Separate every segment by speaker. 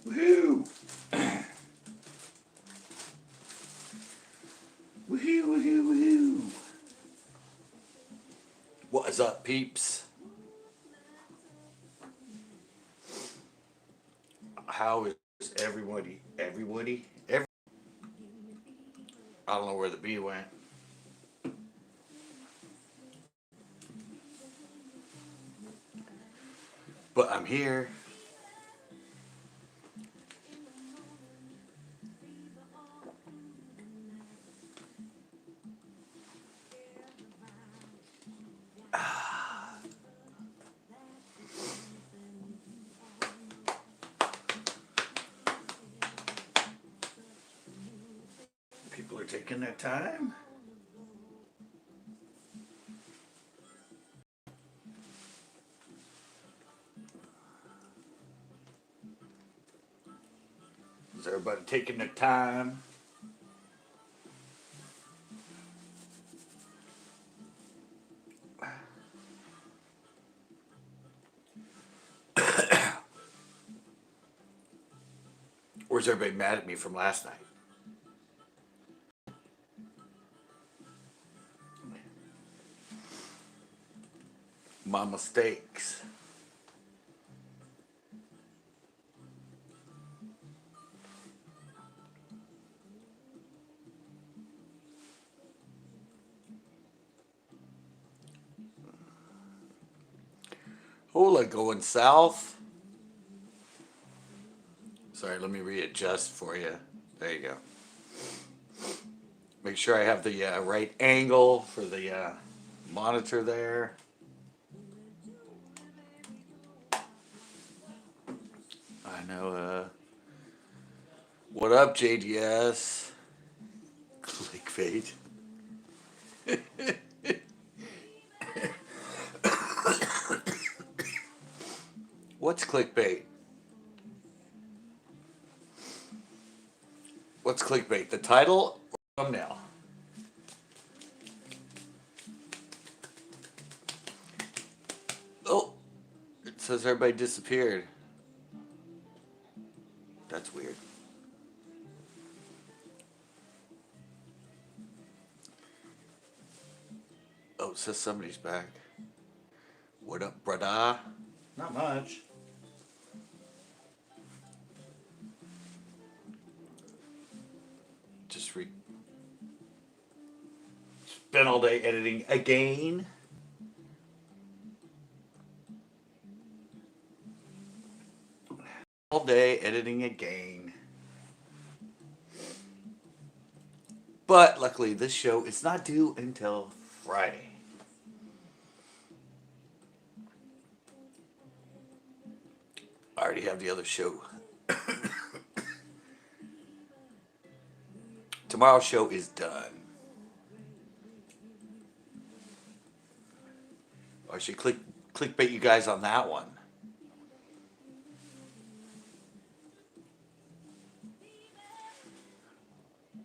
Speaker 1: Woohoo! Woohoo, woohoo, woohoo! What is up, peeps? How is everybody? I don't know where the bee went. But I'm here. People are taking their time. Is everybody taking their time? Or is everybody mad at me from last night? My mistakes. Hola, going south. Sorry, let me readjust for you. There you go. Make sure I have the right angle for the monitor there. I know. What up, JDS? Clickbait. What's clickbait? What's clickbait? The title or thumbnail? Oh, it says everybody disappeared. That's weird. Oh, it says somebody's back. What up, brother? Not much. Just spent all day editing again. All day editing again. But luckily, this show is not due until Friday. I already have the other show. Tomorrow's show is done. I should clickbait you guys on that one.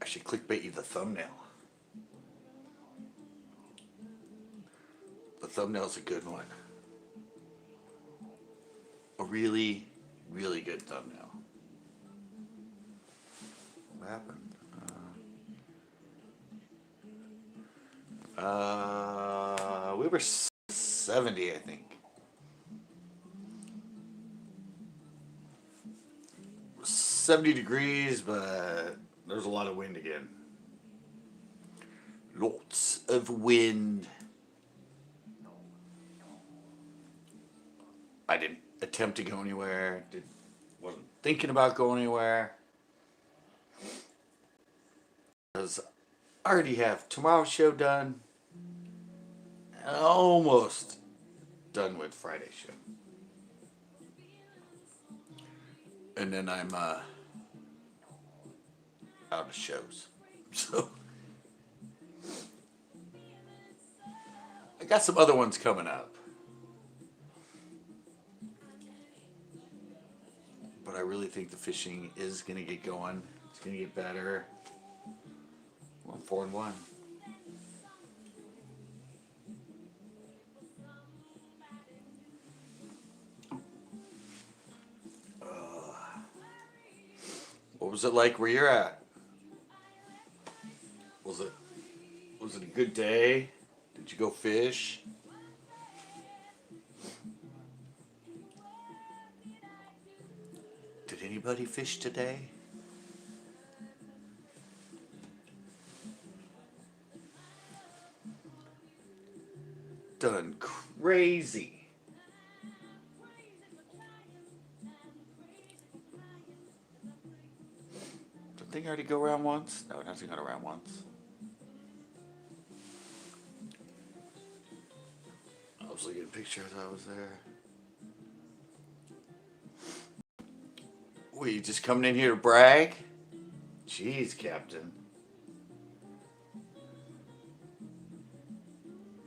Speaker 1: I should clickbait you the thumbnail. The thumbnail's a good one. A really, really good thumbnail. What happened? We were 70, I think. 70 degrees, but there's a lot of wind again. Lots of wind. I didn't attempt to go anywhere. Wasn't thinking about going anywhere. Because I already have tomorrow's show done. And almost done with Friday's show. And then I'm out of shows. So I got some other ones coming up. But I really think the fishing is going to get going. It's going to get better. Well, I'm 4-1. What was it like where you're at? Was it a good day? Did you go fish? Did anybody fish today? Done crazy. Did thing already go around once? No, it hasn't gone around once. I was looking at pictures. I was there. Were you just coming in here to brag? Jeez, Captain.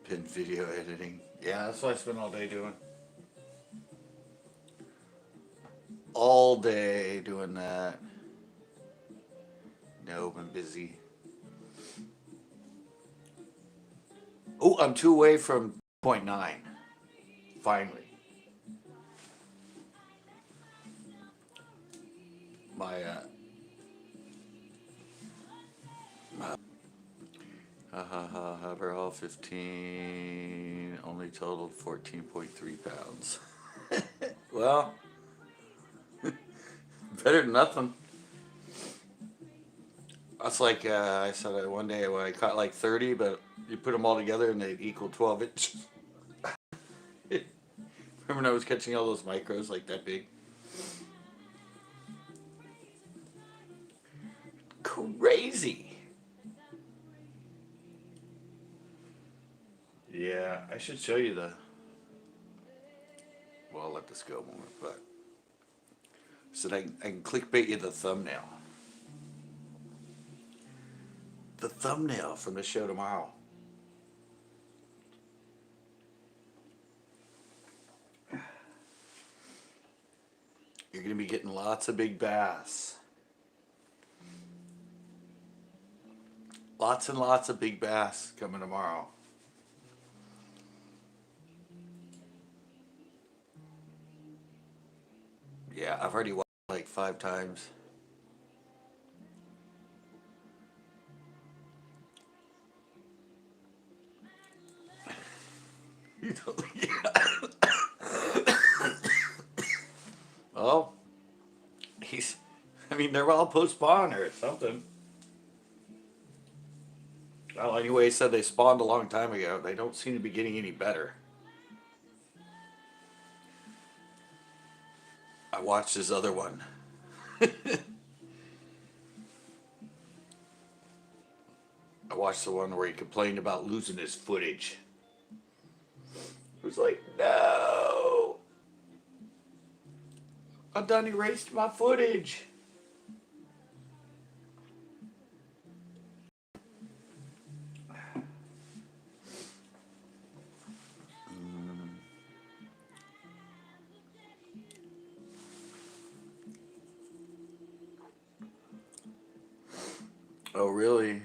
Speaker 1: Pin video editing. Yeah, that's what I spend all day doing. All day doing that. No, I'm busy. Oh, I'm 2 away from 0.9. Finally. My overall 15, only totaled 14.3 pounds. Well, better than nothing. That's like I said one day when I caught like 30, but you put them all together and they equal 12 inches. Remember when I was catching all those micros like that big? Crazy. Yeah, I should show you the. Well, I'll let this go more, but so that I can clickbait you the thumbnail. The thumbnail from the show tomorrow. You're going to be getting lots of big bass. Lots and lots of big bass coming tomorrow. Yeah, I've already watched like 5 times. Oh, I mean, they're all post-spawn or something. Well, anyway, said they spawned a long time ago. They don't seem to be getting any better. I watched his other one. I watched the one where he complained about losing his footage. It was like, no, I done erased my footage. Oh, really?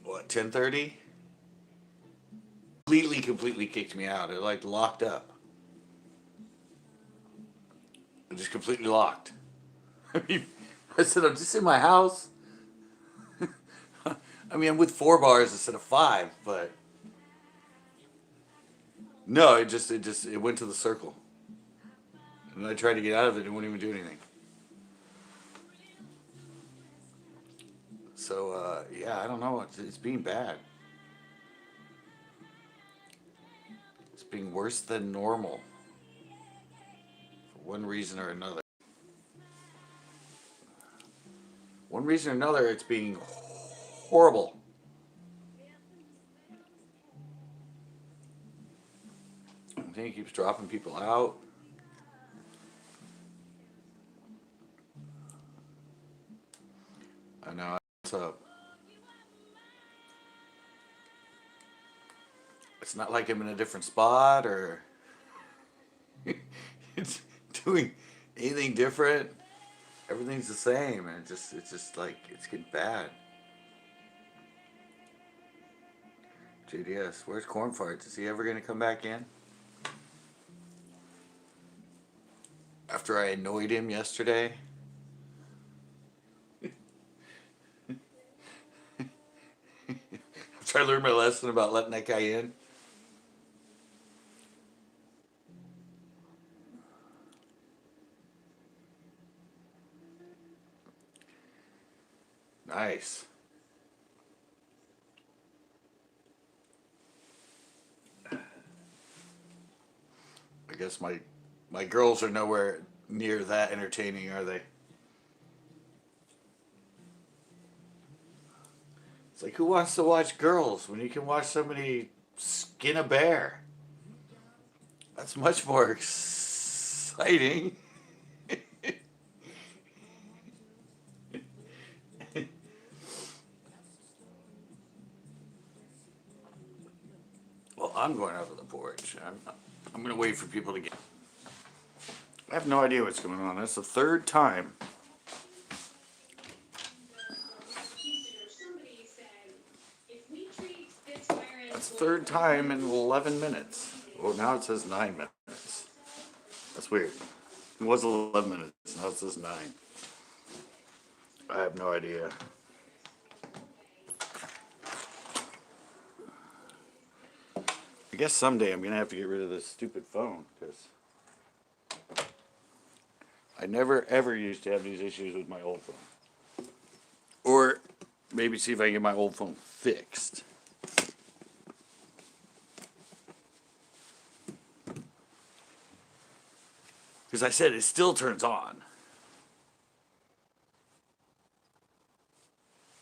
Speaker 1: What, 10:30? Completely kicked me out. It like locked up. It just completely locked. I mean, I said, I'm just in my house. I mean, I'm with 4 bars instead of 5, but no, it went to the circle. And I tried to get out of it and it wouldn't even do anything. So, yeah, I don't know. It's being bad. It's being worse than normal. For one reason or another. One reason or another, it's being horrible. I think it keeps dropping people out. I know. What's up? It's not like I'm in a different spot or it's doing anything different. Everything's the same, and it's just like it's getting bad. JDS, where's Corn Farts? Is he ever gonna come back in? After I annoyed him yesterday. After I learned my lesson about letting that guy in. Nice. I guess my girls are nowhere near that entertaining, are they? It's like, who wants to watch girls when you can watch somebody skin a bear? That's much more exciting. Well, I'm going out to the porch. I'm going to wait for people to get. I have no idea what's going on. That's the third time. That's the third time in 11 minutes. Well, now it says 9 minutes. That's weird. It was 11 minutes. Now it says 9. I have no idea. I guess someday I'm going to have to get rid of this stupid phone because I never ever used to have these issues with my old phone. Or maybe see if I can get my old phone fixed. Because I said it still turns on.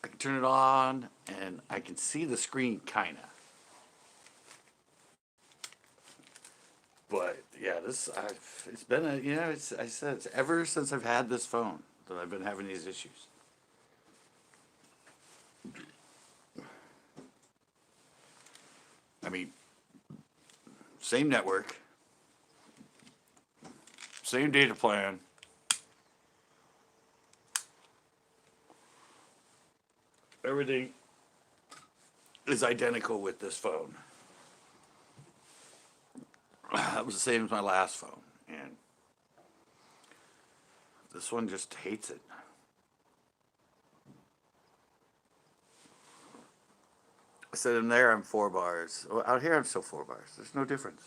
Speaker 1: I can turn it on and I can see the screen kind of. But yeah, it's been I said it's ever since I've had this phone that I've been having these issues. I mean, same network, same data plan. Everything is identical with this phone. That was the same as my last phone, and this one just hates it. I said in there I'm 4 bars. Well, out here I'm still 4 bars. There's no difference.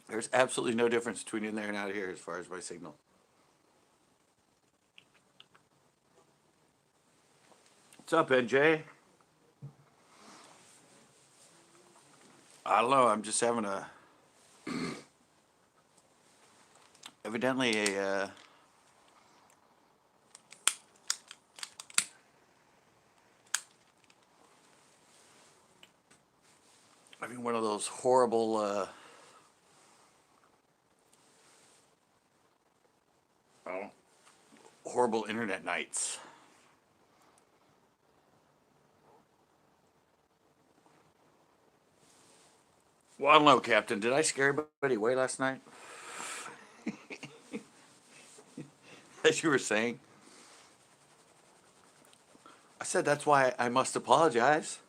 Speaker 1: There's absolutely no difference between in there and out here as far as my signal. What's up, NJ? I don't know. I'm just having evidently having one of those horrible internet nights. Well, I don't know, Captain. Did I scare everybody away last night? As you were saying. I said that's why I must apologize.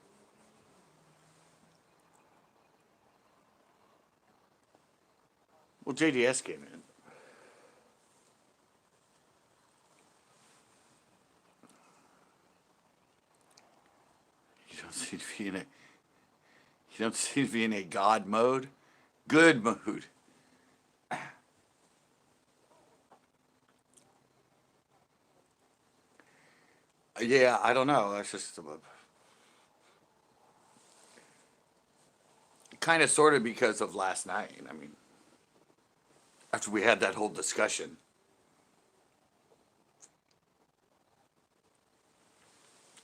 Speaker 1: Well, JDS came in. You don't seem to be in a you don't seem to be in a God mode. Good mood. Yeah, I don't know. That's just kind of sort of because of last night. I mean, after we had that whole discussion.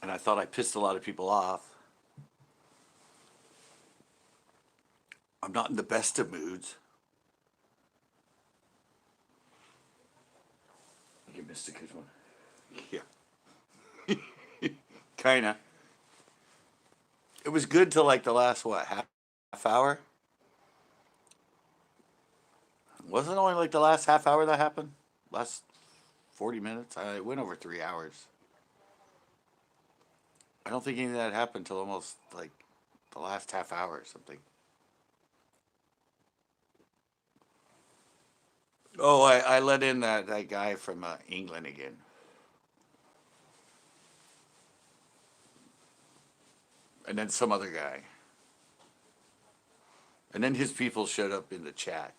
Speaker 1: And I thought I pissed a lot of people off. I'm not in the best of moods. You missed a good one. Yeah. Kinda. It was good till like the last, what, half hour? Wasn't it only like the last half hour that happened? Last 40 minutes? It went over 3 hours. I don't think any of that happened till almost like the last half hour or something. Oh, I let in that guy from England again. And then some other guy. And then his people showed up in the chat.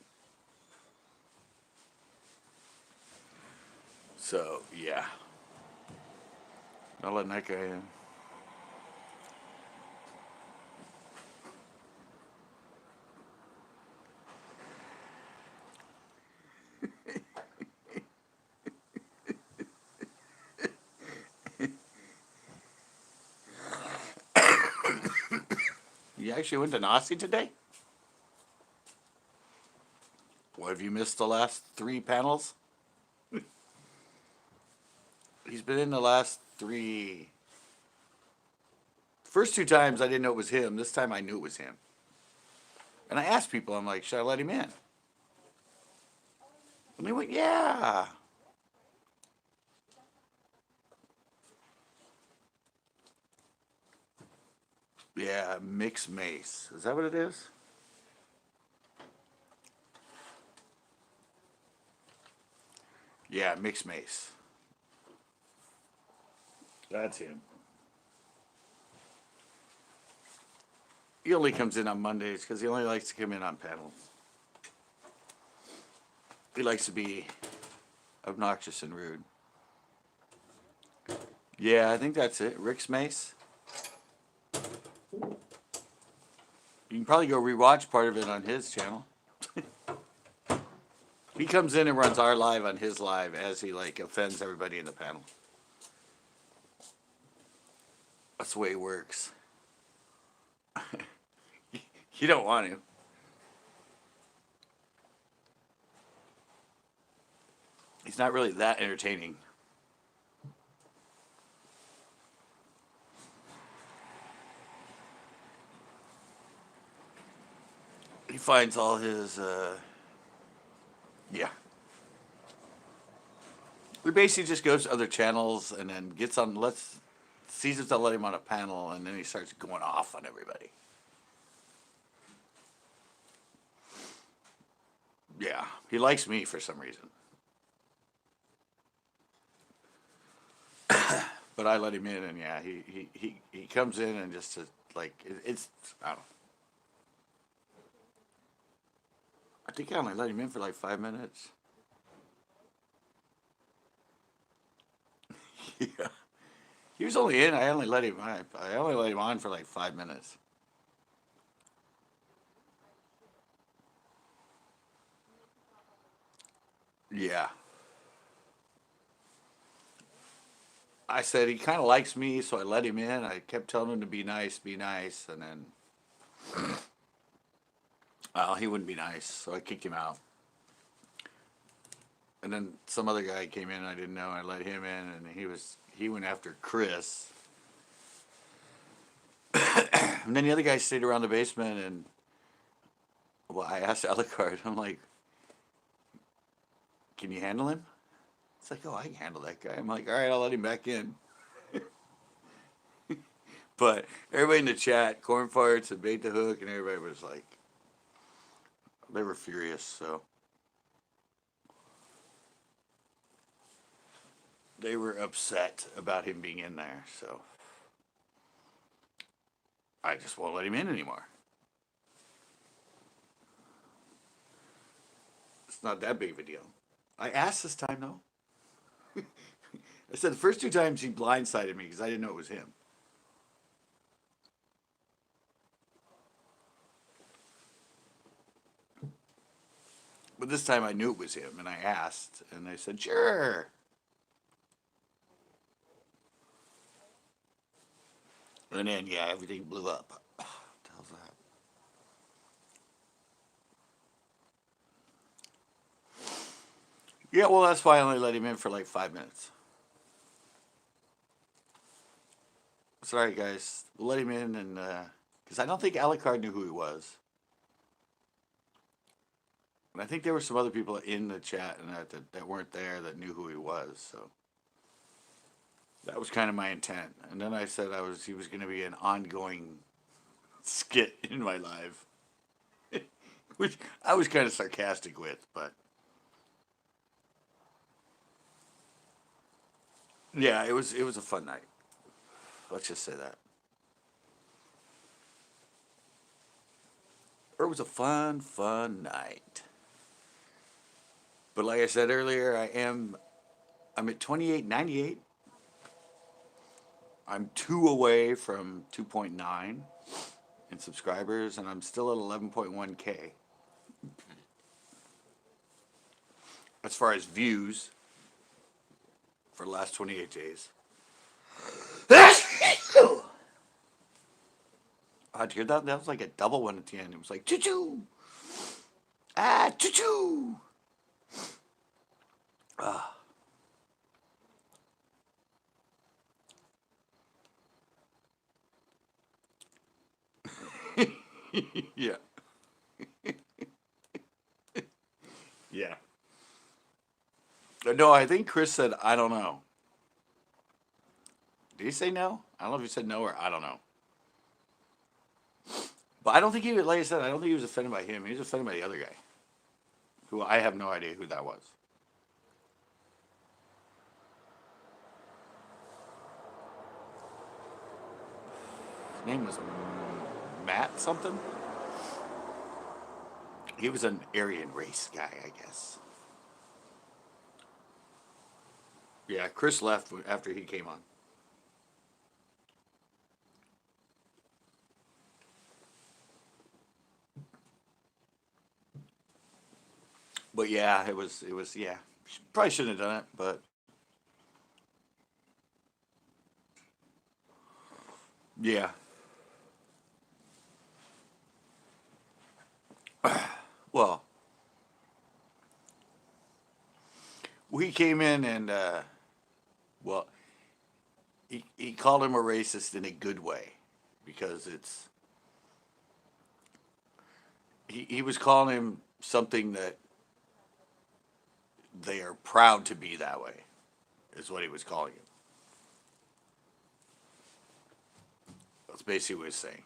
Speaker 1: So, yeah. Not letting that guy in. You actually went to Nazi today? What, have you missed the last 3 panels? He's been in the last 3. First 2 times I didn't know it was him. This time I knew it was him. And I asked people, I'm like, should I let him in? And they went, yeah. Yeah, mixed mace. Is that what it is? Yeah, mixed mace. That's him. He only comes in on Mondays because he only likes to come in on panels. He likes to be obnoxious and rude. Yeah, I think that's it. Rick's Mace. You can probably go rewatch part of it on his channel. He comes in and runs our live on his live as he like offends everybody in the panel. That's the way it works. You don't want to. He's not really that entertaining. He finds all his, yeah. He basically just goes to other channels and then gets on, sees if they'll let him on a panel, and then he starts going off on everybody. Yeah, he likes me for some reason. But I let him in, and yeah, he comes in and just to, like, it's, I don't know. I think I only let him in for like 5 minutes. Yeah. He was only in, I only let him on for like 5 minutes. Yeah. I said he kind of likes me, so I let him in. I kept telling him to be nice, and then well, he wouldn't be nice, so I kicked him out. And then some other guy came in I didn't know. I let him in, and he went after Chris. And then the other guy stayed around the basement, and well, I asked Alucard, I'm like, can you handle him? It's like, oh, I can handle that guy. I'm like, all right, I'll let him back in. But everybody in the chat, Corn Farts and Bait the Hook, and everybody was like, they were furious, so. They were upset about him being in there, so. I just won't let him in anymore. It's not that big of a deal. I asked this time, though. I said the first 2 times he blindsided me because I didn't know it was him. But this time I knew it was him, and I asked, and they said, sure. And then, yeah, everything blew up. What the hell's that? Yeah, well, that's why I only let him in for like 5 minutes. Sorry, guys. We'll let him in, and because I don't think Alucard knew who he was. And I think there were some other people in the chat and that weren't there that knew who he was. So that was kind of my intent. And then I said he was going to be an ongoing skit in my life, which I was kind of sarcastic with, but Yeah, it was a fun night. Let's just say that. It was a fun night. But like I said earlier, I'm at 2898. I'm two away from 2.9 in subscribers, and I'm still at 11.1K as far as views for the last 28 days. Did you hear that? That was like a double one at the end. It was like choo choo, choo choo. Ah, yeah, yeah. No, I think Chris said I don't know. Did he say no? I don't know if he said no or I don't know. But I don't think he was, like I said, I don't think he was offended by him. He was offended by the other guy, who I have no idea who that was. His name was Matt something. He was an Aryan race guy, I guess. Yeah, Chris left after he came on. But yeah, it was yeah. Probably shouldn't have done it, but yeah. Well, we came in and well, he called him a racist in a good way because he was calling him something that they are proud to be that way is what he was calling him. That's basically what he was saying.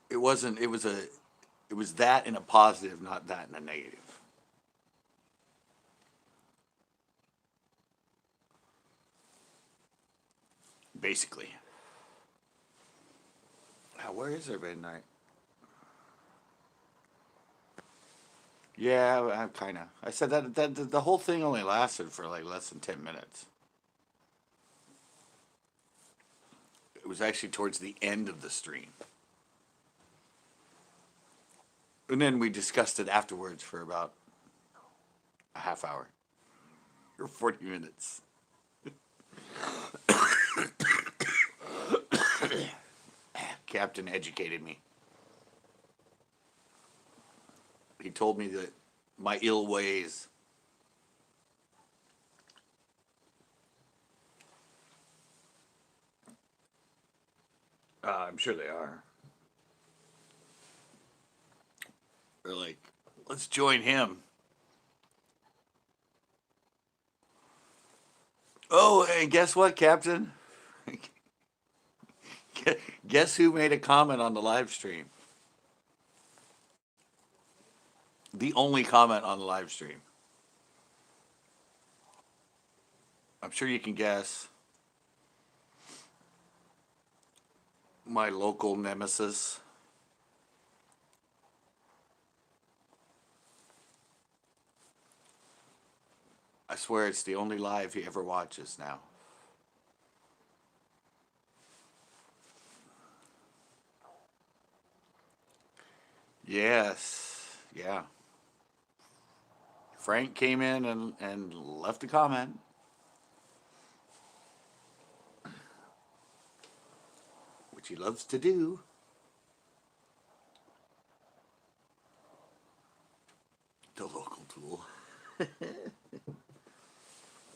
Speaker 1: It wasn't. It was that in a positive, not that in a negative. Basically. Now, where is everybody tonight? Yeah, I kind of. I said that the whole thing only lasted for like less than 10 minutes. It was actually towards the end of the stream, and then we discussed it afterwards for about a half hour or 40 minutes. Captain educated me. He told me that my ill ways. I'm sure they are. They're like, let's join him. Oh, and guess what, Captain? Guess who made a comment on the live stream? The only comment on the live stream. I'm sure you can guess. My local nemesis. I swear it's the only live he ever watches now. Yes. Yeah. Frank came in and left a comment, which he loves to do. The local tool.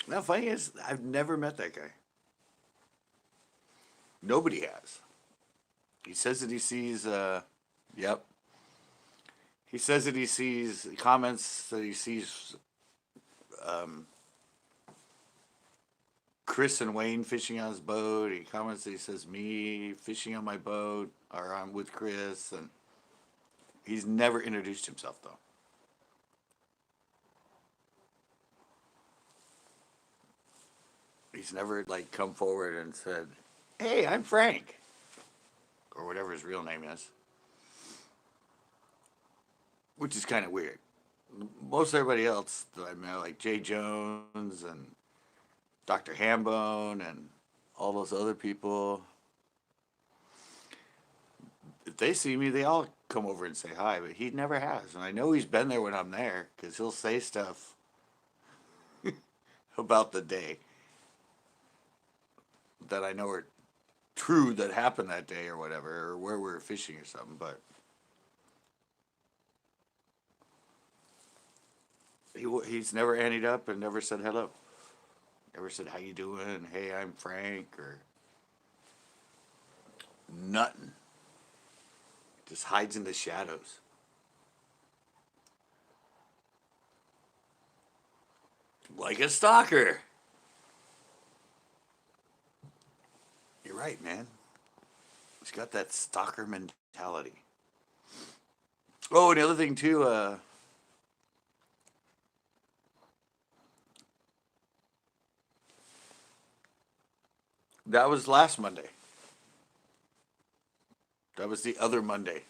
Speaker 1: Now, funny is, I've never met that guy. Nobody has. He says that he sees, yep. He says that he sees comments that he sees um, Chris and Wayne fishing on his boat. He comments that he says me fishing on my boat or I'm with Chris. And he's never introduced himself, though. He's never like come forward and said, "Hey, I'm Frank," or whatever his real name is, which is kind of weird. Most everybody else that I met, like Jay Jones and Dr. Hambone and all those other people, if they see me, they all come over and say hi, but he never has. And I know he's been there when I'm there because he'll say stuff about the day that I know are true that happened that day or whatever, or where we were fishing or something. But he's never anteed up and never said hello. Never said, "How you doing? Hey, I'm Frank," or nothing. Just hides in the shadows. Like a stalker. You're right, man. He's got that stalker mentality. Oh, and the other thing too, that was last Monday. That was the other Monday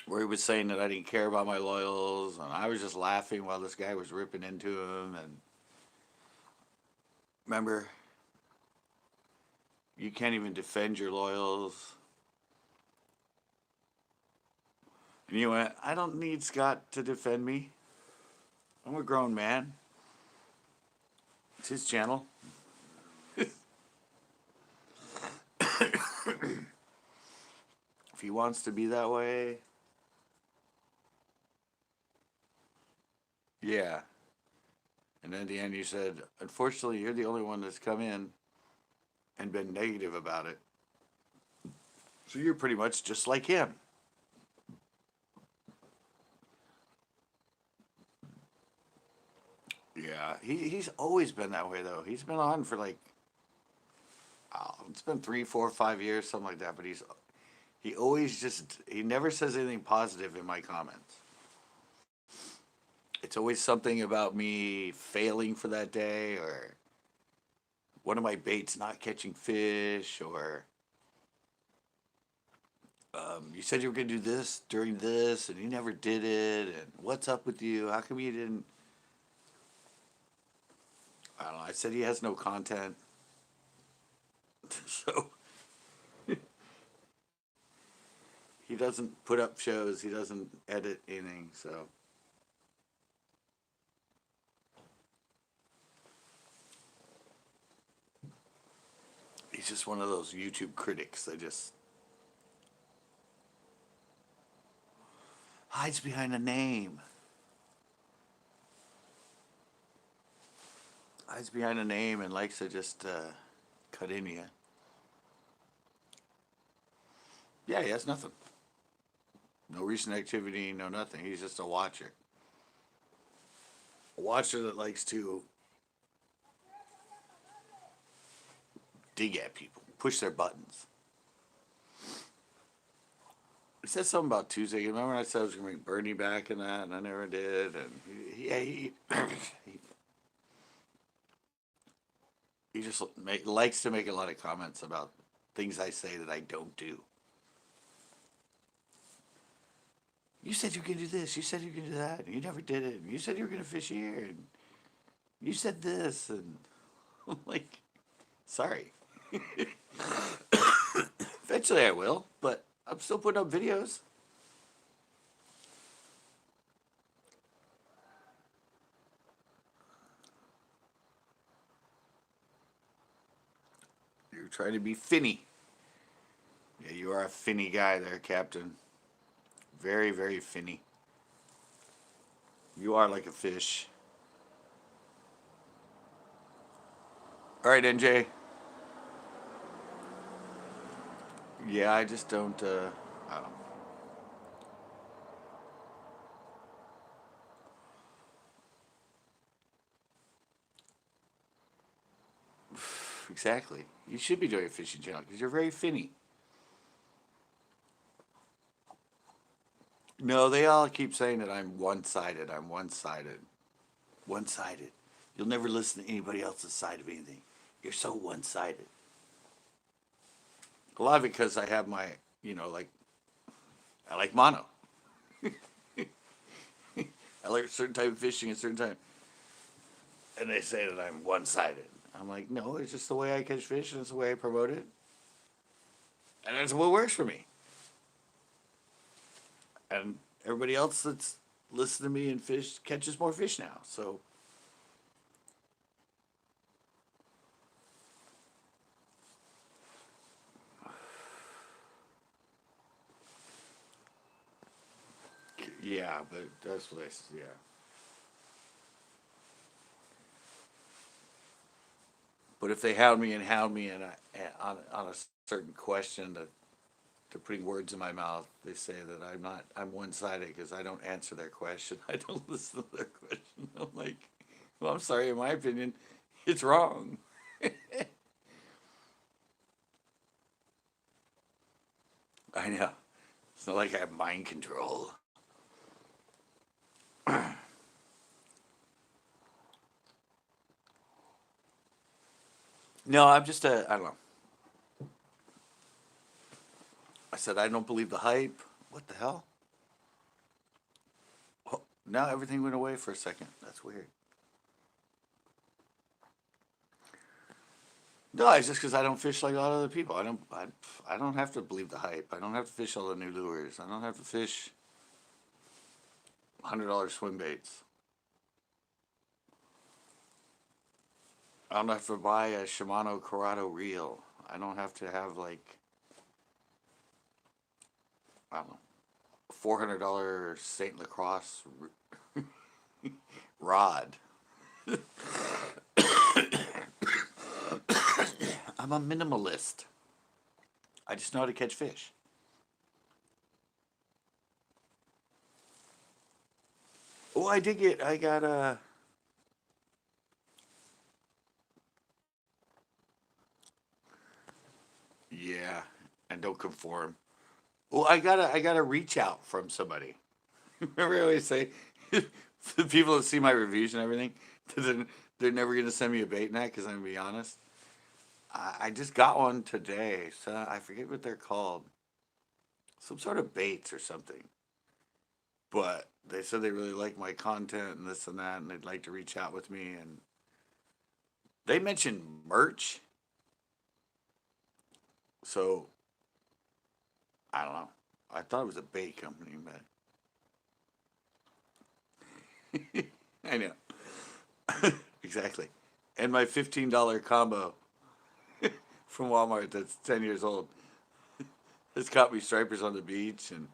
Speaker 1: where he was saying that I didn't care about my loyals, and I was just laughing while this guy was ripping into him. And remember, you can't even defend your loyals. And you went, "I don't need Scott to defend me. I'm a grown man. It's his channel." If he wants to be that way, yeah. And then at the end, you said, "Unfortunately, you're the only one that's come in and been negative about it. So you're pretty much just like him." Yeah, he's always been that way though. He's been on for like, oh, it's been 3, 4, 5 years, something like that. But he always just he never says anything positive in my comments. It's always something about me failing for that day, or one of my baits not catching fish, or you said you were going to do this during this and you never did it, and what's up with you? How come you didn't? I don't know. I said he has no content. So he doesn't put up shows, he doesn't edit anything. So he's just one of those YouTube critics that just hides behind a name. Hides behind a name and likes to just cut into you. Yeah, he has nothing. No recent activity, no nothing. He's just a watcher. A watcher that likes to dig at people, push their buttons. He said something about Tuesday. Remember I said I was going to bring Bernie back and that, and I never did. And he just likes to make a lot of comments about things I say that I don't do. You said you could do this. You said you could do that. And you never did it. And you said you were going to fish here. And you said this. And I'm like, sorry. Eventually I will, but I'm still putting up videos. You're trying to be finny. Yeah, you are a finny guy there, Captain. Very, very finny. You are like a fish. All right, NJ. Yeah, I just don't. I don't. Exactly. You should be doing a fishing channel because you're very finny. No, they all keep saying that I'm one-sided. I'm one-sided. One-sided. You'll never listen to anybody else's side of anything. You're so one-sided. A lot of it because I have my, like I like mono. I like a certain type of fishing at a certain time, and they say that I'm one-sided. I'm like, no, it's just the way I catch fish, and it's the way I promote it, and that's what works for me. And everybody else that's listening to me and fish catches more fish now. So yeah, but that's what yeah. But if they hound me on a certain question that they're putting words in my mouth, they say that I'm one sided because I don't answer their question. I don't listen to their question. I'm like, well, I'm sorry, in my opinion, it's wrong. I know. It's not like I have mind control. No, I'm just I don't know. I said, I don't believe the hype. What the hell? Oh, now everything went away for a second. That's weird. No, it's just because I don't fish like a lot of other people. I don't have to believe the hype. I don't have to fish all the new lures. I don't have to fish $100 swim baits. I don't have to buy a Shimano Corrado reel. I don't have to have like, I don't know, $400 Saint Lacrosse rod. I'm a minimalist. I just know how to catch fish. Oh, I got a, yeah, and don't conform. Well, I got a reach out from somebody. Remember I always say, the people that see my reviews and everything, they're never going to send me a bait net because I'm going to be honest. I just got one today, so I forget what they're called. Some sort of baits or something. But they said they really like my content and this and that, and they'd like to reach out with me. And they mentioned merch. So I don't know. I thought it was a bait company, but I know. Exactly. And my $15 combo from Walmart that's 10 years old has caught me stripers on the beach and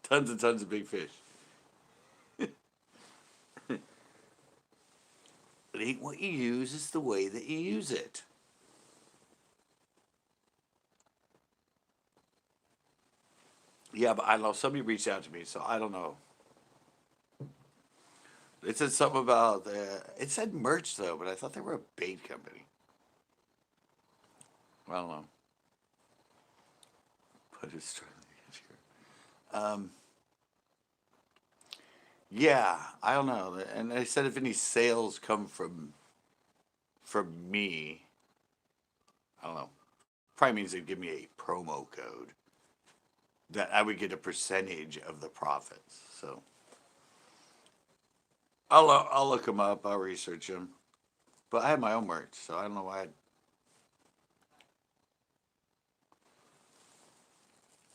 Speaker 1: tons and tons of big fish. It ain't what you use, it's the way that you use it. Yeah, but I don't know. Somebody reached out to me, so I don't know. It said something about it said merch though, but I thought they were a bait company. I don't know. But it's trying to get here. Yeah, I don't know. And they said if any sales come from me, I don't know. Probably means they'd give me a promo code that I would get a percentage of the profits. So I'll look them up. I'll research them. But I have my own merch, so I don't know why.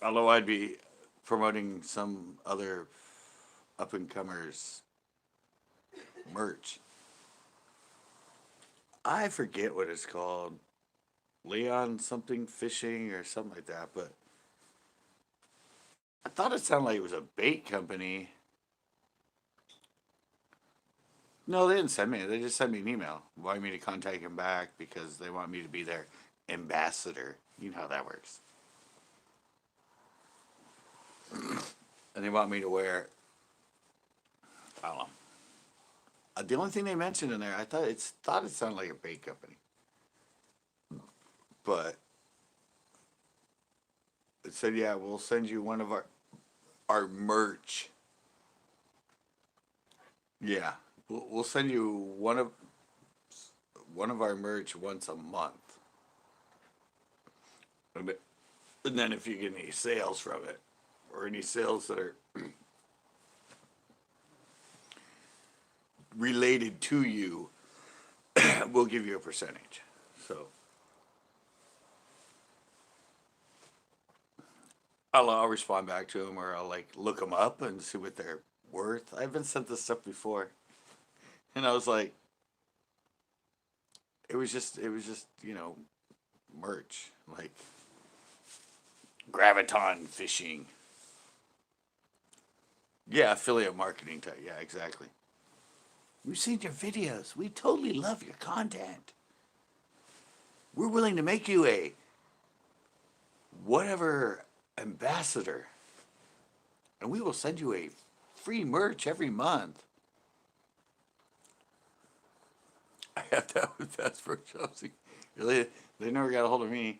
Speaker 1: I don't know why I'd be promoting some other up and comers merch. I forget what it's called. Leon something fishing or something like that, but I thought it sounded like it was a bait company. No, they didn't send me. They just sent me an email wanting me to contact them back because they want me to be their ambassador. You know how that works. And they want me to wear, I don't know. The only thing they mentioned in there, I thought it sounded like a bait company, but it said, yeah, we'll send you one of our merch. Yeah, We'll send you one of our merch once a month, and then if you get any sales from it, or any sales that are related to you, we'll give you a percentage. So I'll respond back to them, or I'll like look them up and see what they're worth. I've been sent this stuff before, and I was like, it was just merch like graviton fishing. Yeah, affiliate marketing type. Yeah, exactly. We've seen your videos. We totally love your content. We're willing to make you a whatever ambassador, and we will send you a free merch every month. I have that with Fast for Chelsea. Really, they never got a hold of me.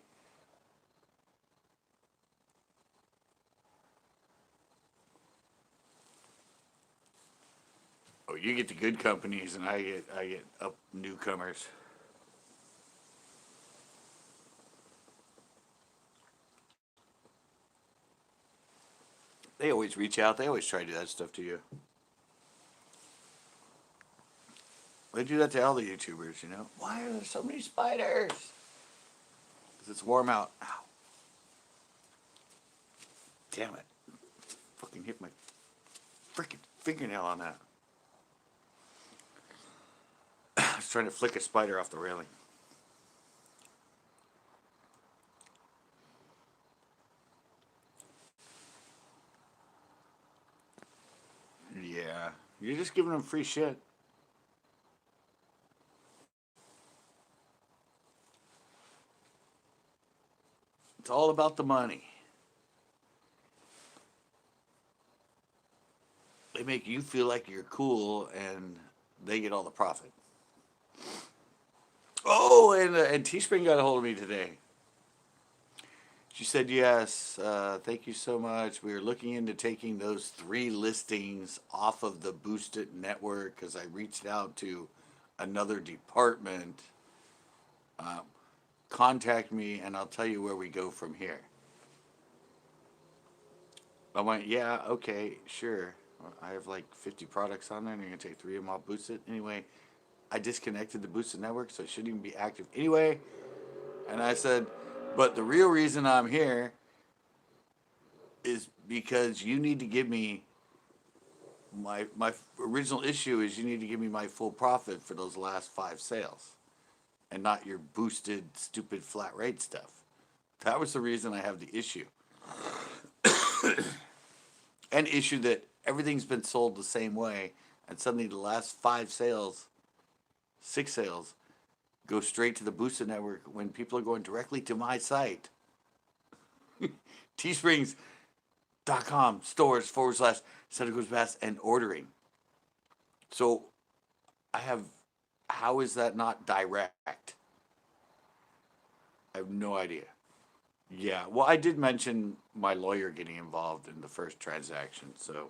Speaker 1: Oh, you get the good companies, and I get up newcomers. They always reach out. They always try to do that stuff to you. They do that to all the YouTubers, you know. Why are there so many spiders? Because it's warm out. Ow. Damn it. Fucking hit my freaking fingernail on that. I was trying to flick a spider off the railing. Yeah. You're just giving them free shit. It's all about the money. They make you feel like you're cool, and they get all the profit. Oh, and Teespring got a hold of me today. She said, yes, thank you so much. We are looking into taking those 3 listings off of the Boosted network because I reached out to another department. Uh, Contact me and I'll tell you where we go from here. I went, yeah, okay, sure. I have like 50 products on there, and you're going to take 3 of them off Boosted. Anyway, I disconnected the Boosted network, so it shouldn't even be active anyway. And I said, but the real reason I'm here is because you need to give me my original issue is you need to give me my full profit for those last 5 sales, and not your boosted stupid flat rate stuff. That was the reason I have the issue. An issue that everything's been sold the same way, and suddenly the last 5 sales, 6 sales, go straight to the boosted network when people are going directly to my site. Teesprings.com stores / Santa Cruz Bass and ordering. So I have, how is that not direct? I have no idea. Yeah, well, I did mention my lawyer getting involved in the first transaction, so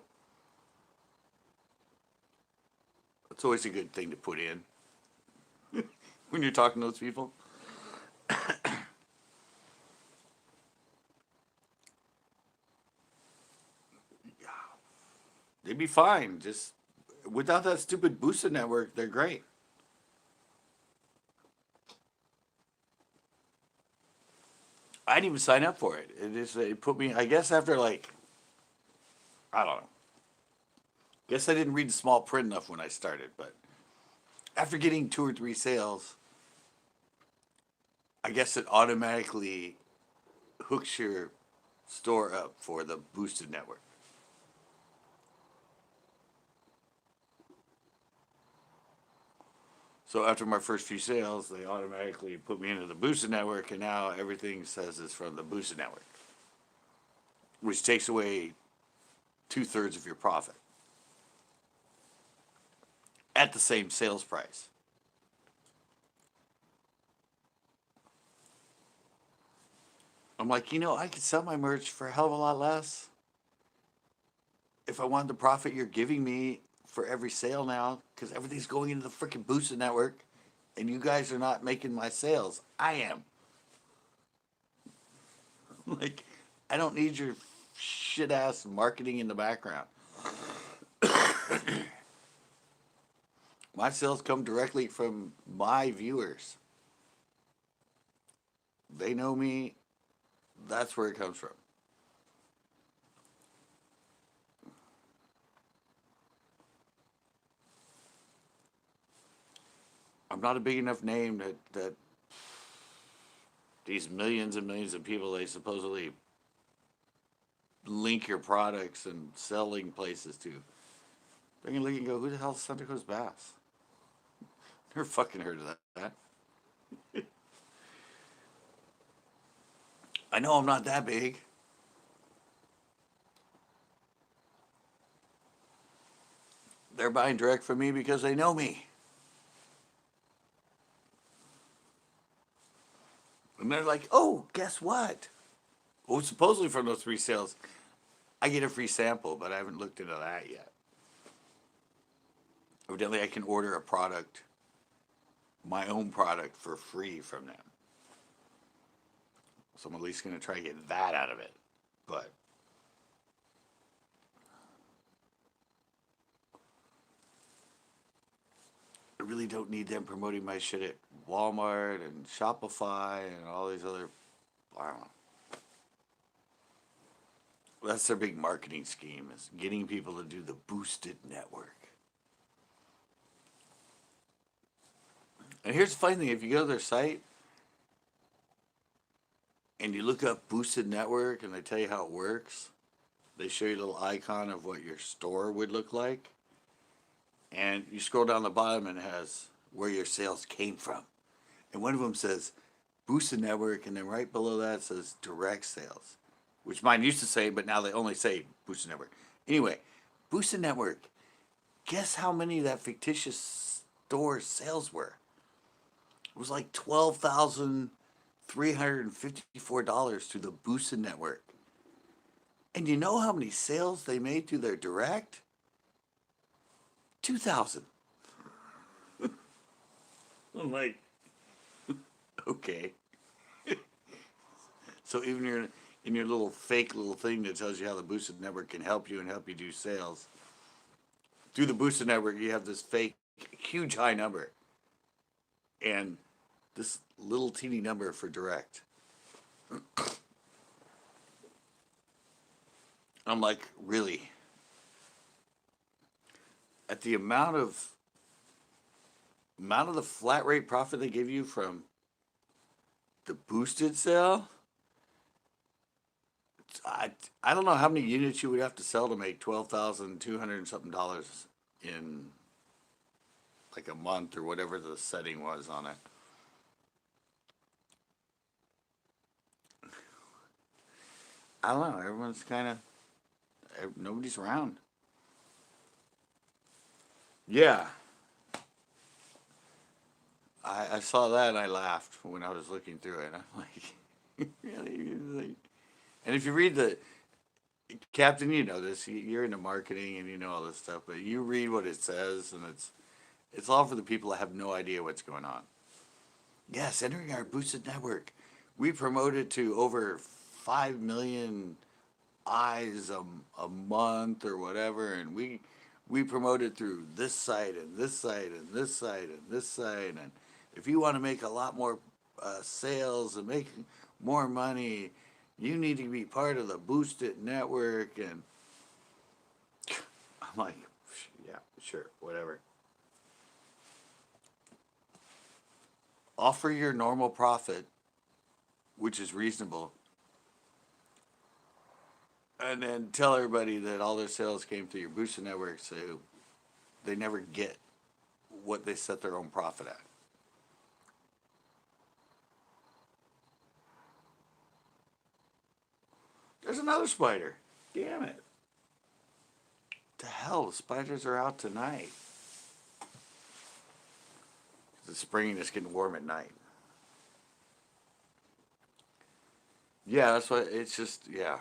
Speaker 1: it's always a good thing to put in when you're talking to those people. They'd be fine. Just without that stupid boosted network, they're great. I didn't even sign up for it. It put me. I guess after like, I don't know. Guess I didn't read the small print enough when I started, but after getting 2 or 3 sales, I guess it automatically hooks your store up for the boosted network. So after my first few sales, they automatically put me into the boosted network, and now everything says it's from the boosted network, which takes away 2/3 of your profit at the same sales price. I'm like, I could sell my merch for a hell of a lot less if I wanted the profit you're giving me for every sale now because everything's going into the freaking boosted network, and you guys are not making my sales. I am. Like, I don't need your shit ass marketing in the background. My sales come directly from my viewers. They know me. That's where it comes from. I'm not a big enough name that these millions and millions of people they supposedly link your products and selling places to. They're gonna look and go, who the hell's Santa Cruz Bass? Never fucking heard of that. I know I'm not that big. They're buying direct from me because they know me. And they're like, oh, guess what? Well, supposedly from those 3 sales, I get a free sample, but I haven't looked into that yet. Evidently, I can order a product, my own product, for free from them. So I'm at least going to try to get that out of it. But I really don't need them promoting my shit at Walmart and Shopify and all these other, I don't know. That's their big marketing scheme, is getting people to do the boosted network. And here's the funny thing, if you go to their site and you look up boosted network and they tell you how it works, they show you a little icon of what your store would look like. And you scroll down the bottom and it has where your sales came from. And one of them says boosted network, and then right below that says direct sales, which mine used to say, but now they only say boosted network. Anyway, boosted network, guess how many that fictitious store sales were? It was like $12,354 through the boosted network. And you know how many sales they made through their direct? 2,000. I'm like, okay. So even in your little fake little thing that tells you how the boosted network can help you and help you do sales, through the boosted network you have this fake huge high number and this little teeny number for direct. I'm like, really? At the amount of the flat rate profit they give you from the boosted sale, I don't know how many units you would have to sell to make $12,200 and something in like a month or whatever the setting was on it. I don't know. Everyone's kind of, nobody's around. Yeah. I saw that and I laughed when I was looking through it. I'm like, really? And if you read the, Captain, you know this, you're into marketing and you know all this stuff, but you read what it says and it's all for the people that have no idea what's going on. Yes, entering our boosted network, we promoted to over 5 million eyes a month or whatever, and we promoted through this site and this site and this site and this site, and if you want to make a lot more sales and make more money, you need to be part of the boosted network. And I'm like, yeah, sure, whatever. Offer your normal profit, which is reasonable, and then tell everybody that all their sales came through your boosted network, so they never get what they set their own profit at. There's another spider. Damn it. The hell, the spiders are out tonight. It's spring and it's getting warm at night. Yeah, that's what it's just, yeah.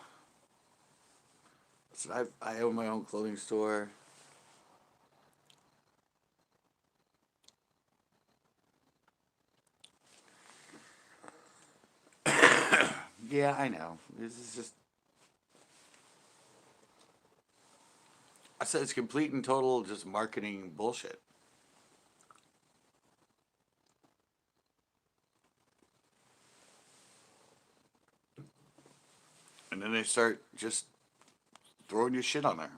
Speaker 1: So I own my own clothing store. Yeah, I know. This is just. I said it's complete and total just marketing bullshit. And then they start just throwing your shit on there.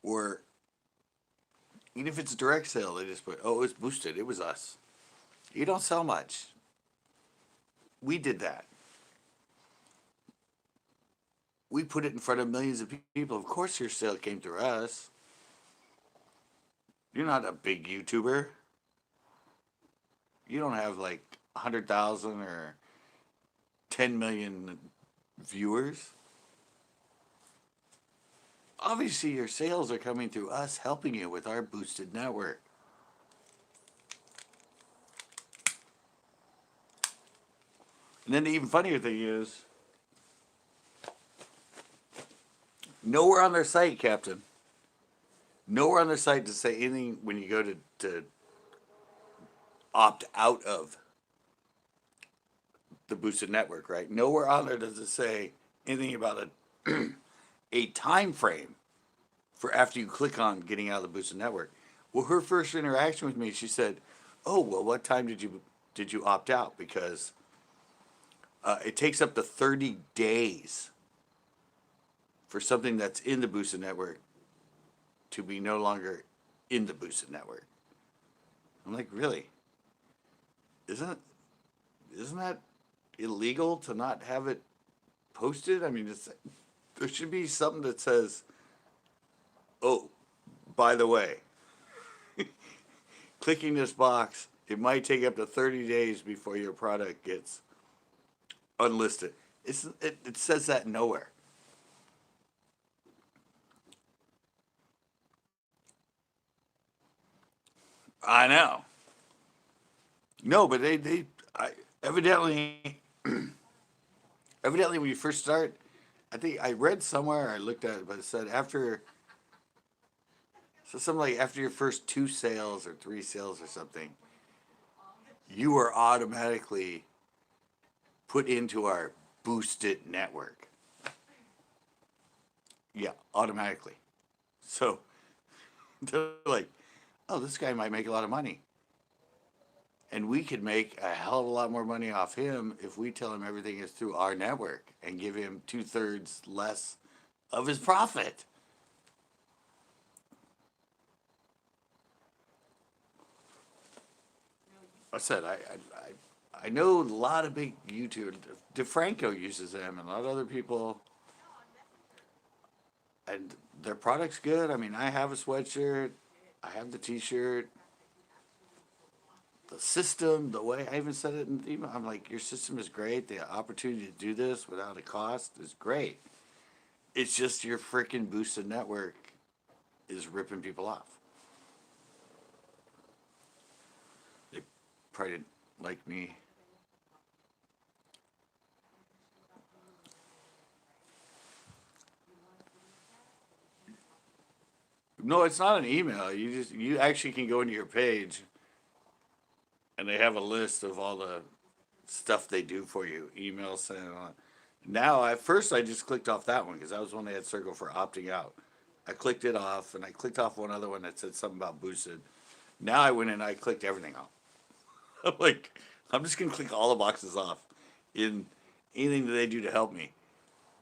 Speaker 1: Or even if it's a direct sale, they just put, oh, it was boosted. It was us. You don't sell much. We did that. We put it in front of millions of people. Of course, your sale came through us. You're not a big YouTuber. You don't have like 100,000 or 10 million viewers. Obviously, your sales are coming through us helping you with our boosted network. And then the even funnier thing is, nowhere on their site, Captain, nowhere on their site to say anything when you go to opt out of the boosted network, right? Nowhere on there does it say anything about a time frame for after you click on getting out of the boosted network. Well, her first interaction with me, she said, "Oh, well, what time did you opt out? Because it takes up to 30 days for something that's in the boosted network to be no longer in the boosted network." I'm like, really? Isn't isn't that illegal to not have it posted? I mean, there should be something that says, "Oh, by the way, clicking this box, it might take up to 30 days before your product gets unlisted." It says that nowhere. I know. No, but I, evidently, evidently, when you first start, I think I read somewhere, I looked at it, but it said after, so something like after your first two sales or three sales or something, you are automatically put into our boosted network. Yeah, automatically. So they're like, oh, this guy might make a lot of money. And we could make a hell of a lot more money off him if we tell him everything is through our network and give him 2/3 less of his profit. I said, I know a lot of big YouTubers. DeFranco uses them, and a lot of other people, and their product's good. I mean, I have a sweatshirt, I have the T-shirt, the system, the way I even said it in the email. I'm like, your system is great. The opportunity to do this without a cost is great. It's just your freaking boosted network is ripping people off. They probably didn't like me. No, it's not an email. You actually can go into your page and they have a list of all the stuff they do for you. Email sent on. Now, at first, I just clicked off that one because that was one they had circled for opting out. I clicked it off, and I clicked off one other one that said something about boosted. Now I went and I clicked everything off. I'm like, I'm just gonna click all the boxes off. In anything that they do to help me,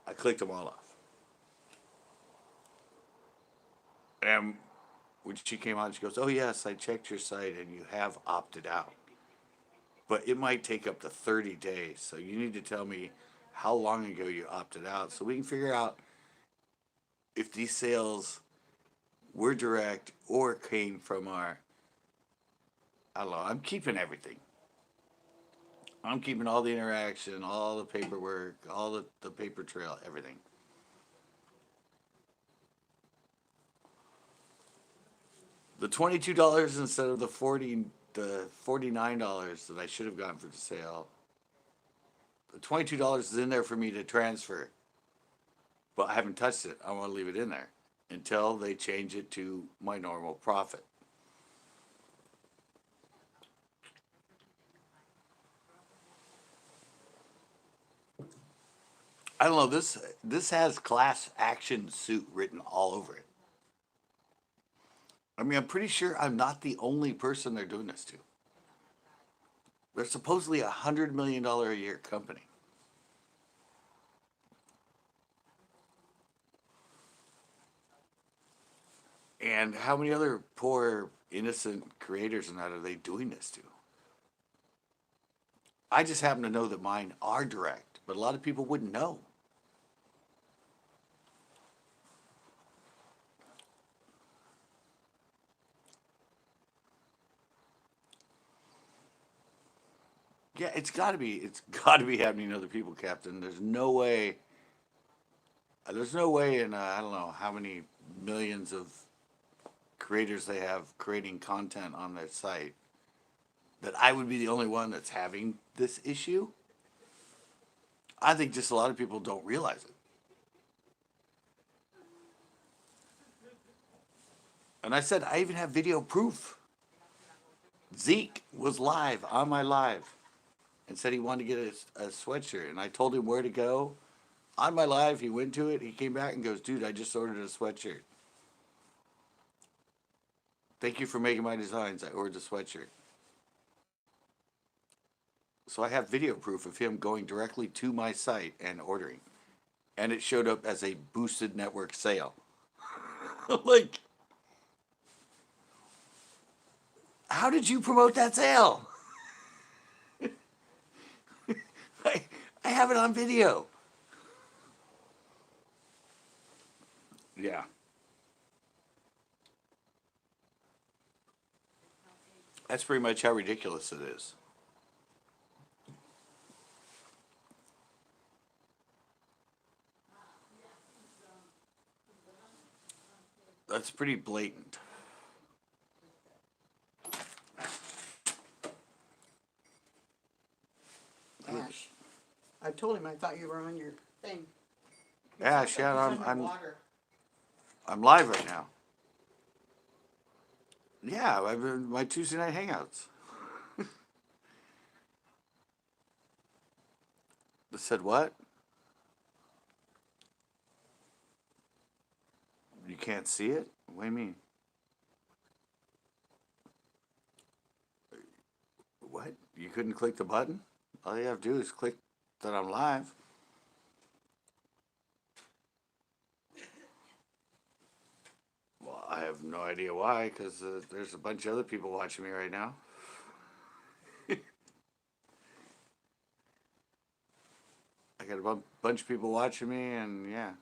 Speaker 1: I clicked them all off. And when she came out, she goes, "Oh yes, I checked your site, and you have opted out. But it might take up to 30 days. So you need to tell me how long ago you opted out, so we can figure out if these sales were direct or came from our." I don't know. I'm keeping everything. I'm keeping all the interaction, all the paperwork, all the paper trail, everything. The $22 instead of the $49 that I should have gotten for the sale. The $22 is in there for me to transfer, but I haven't touched it. I want to leave it in there until they change it to my normal profit. I don't know. This has class action suit written all over it. I mean, I'm pretty sure I'm not the only person they're doing this to. They're supposedly $100 million a year company. And how many other poor innocent creators and that are they doing this to? I just happen to know that mine are direct, but a lot of people wouldn't know. Yeah, it's got to be. It's got to be happening to other people, Captain. There's no way. There's no way in I don't know how many millions of creators they have creating content on their site that I would be the only one that's having this issue. I think just a lot of people don't realize it. And I said I even have video proof. Zeke was live on my live and said he wanted to get a sweatshirt, and I told him where to go. On my live, he went to it. He came back and goes, "Dude, I just ordered a sweatshirt. Thank you for making my designs. I ordered a sweatshirt." So I have video proof of him going directly to my site and ordering. And it showed up as a boosted network sale. Like, how did you promote that sale? I, I have it on video. Yeah. That's pretty much how ridiculous it is. That's pretty blatant.
Speaker 2: Ash, I told him I thought you were on your thing.
Speaker 1: Ash, yeah,
Speaker 2: He's underwater.
Speaker 1: I'm live right now. Yeah, I've been my Tuesday night hangouts. They said what? You can't see it? What do you mean? What? You couldn't click the button? All you have to do is click that I'm live. Well, I have no idea why, because there's a bunch of other people watching me right now. I got a bunch of people watching me, and yeah.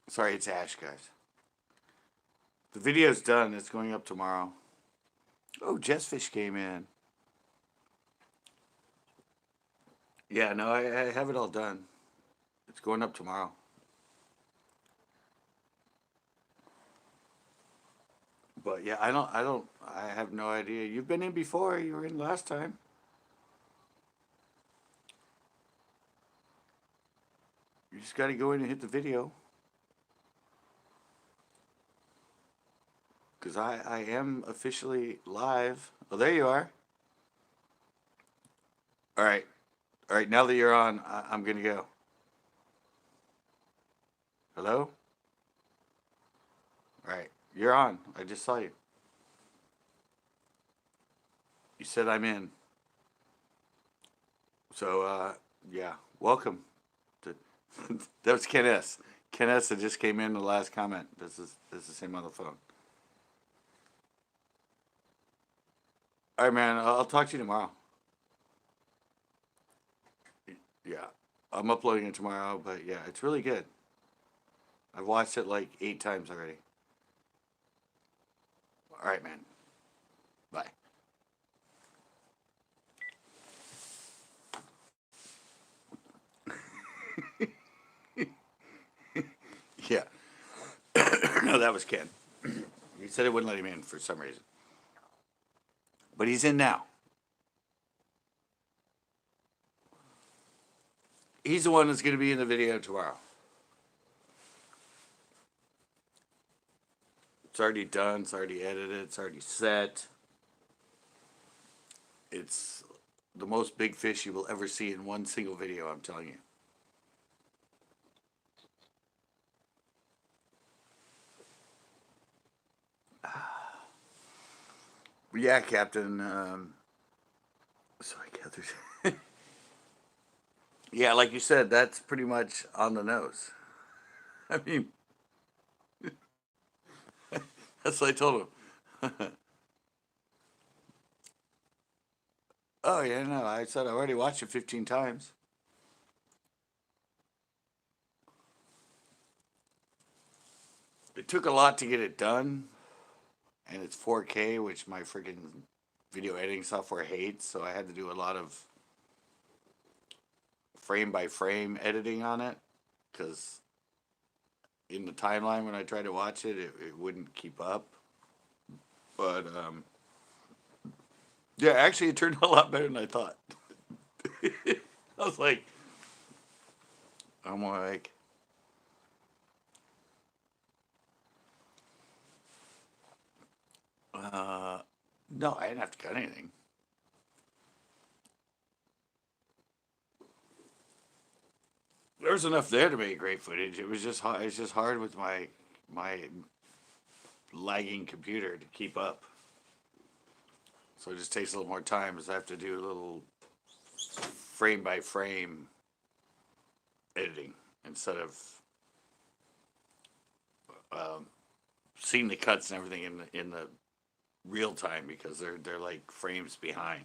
Speaker 1: Sorry, it's Ash, guys. The video's done. It's going up tomorrow. Oh, Jessfish came in. Yeah, no, I have it all done. It's going up tomorrow. But yeah, I have no idea. You've been in before. You were in last time. You just got to go in and hit the video. Because I am officially live. Oh, there you are. All right. All right, now that you're on, I'm going to go. Hello? All right, you're on. I just saw you. You said I'm in. So, yeah, welcome. To, that was Ken S. Ken S. that just came in the last comment. This is him on the phone. All right, man. I'll talk to you tomorrow. Yeah, I'm uploading it tomorrow, but yeah, it's really good. I've watched it like 8 times already. All right, man. Bye. Yeah. No, that was Ken. He said it wouldn't let him in for some reason. But he's in now. He's the one that's going to be in the video tomorrow. It's already done. It's already edited. It's already set. It's the most big fish you will ever see in one single video, I'm telling you. Yeah, Captain. So I gather. Yeah, like you said, that's pretty much on the nose. I mean, that's what I told him. Oh yeah, no, I said I already watched it 15 times. It took a lot to get it done, and it's 4K, which my freaking video editing software hates. So I had to do a lot of frame by frame editing on it because in the timeline when I tried to watch it, it wouldn't keep up. But yeah, actually, it turned out a lot better than I thought. I was like, I'm like, uh, no, I didn't have to cut anything. There was enough there to make great footage. It was just hard. It's just hard with my lagging computer to keep up. So it just takes a little more time. As I have to do a little frame by frame editing instead of um, seeing the cuts and everything in the real time because they're like frames behind.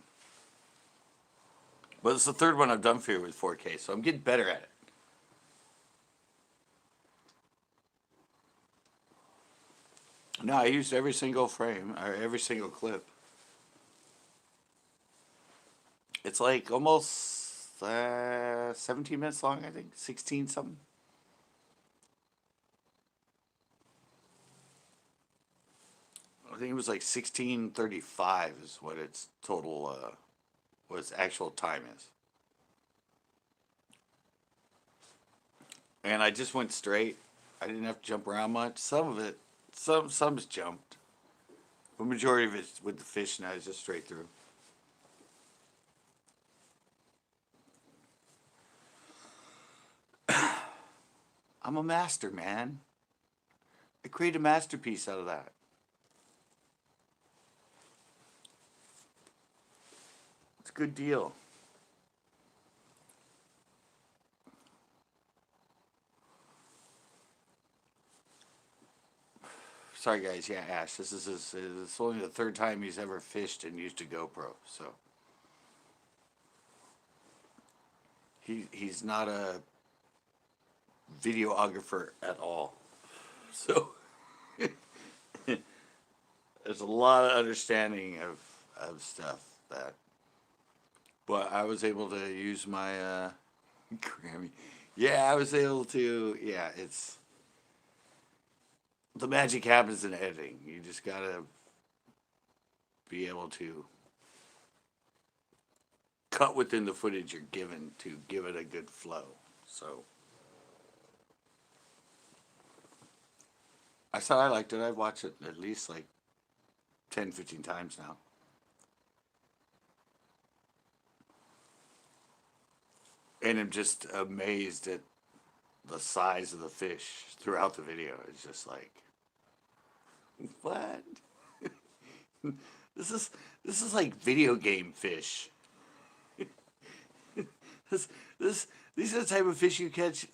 Speaker 1: But it's the third one I've done for you with 4K, so I'm getting better at it. No, I used every single frame or every single clip. It's like almost 17 minutes long, I think, 16 something. I think it was like 16:35 is what its total, what its actual time is. And I just went straight. I didn't have to jump around much. Some of it, some's jumped. The majority of it with the fish now is just straight through. I'm a master, man. I create a masterpiece out of that. It's a good deal. Sorry, guys. Yeah, Ash. It's only the third time he's ever fished and used a GoPro. So he's not a videographer at all. So there's a lot of understanding of stuff that. But I was able to use my Grammy. Yeah, I was able to. Yeah, it's the magic happens in editing. You just gotta be able to cut within the footage you're given to give it a good flow. So I said I liked it. I've watched it at least like 10, 15 times now. And I'm just amazed at the size of the fish throughout the video. It's just like, what? This is this is like video game fish. This this these are the type of fish you catch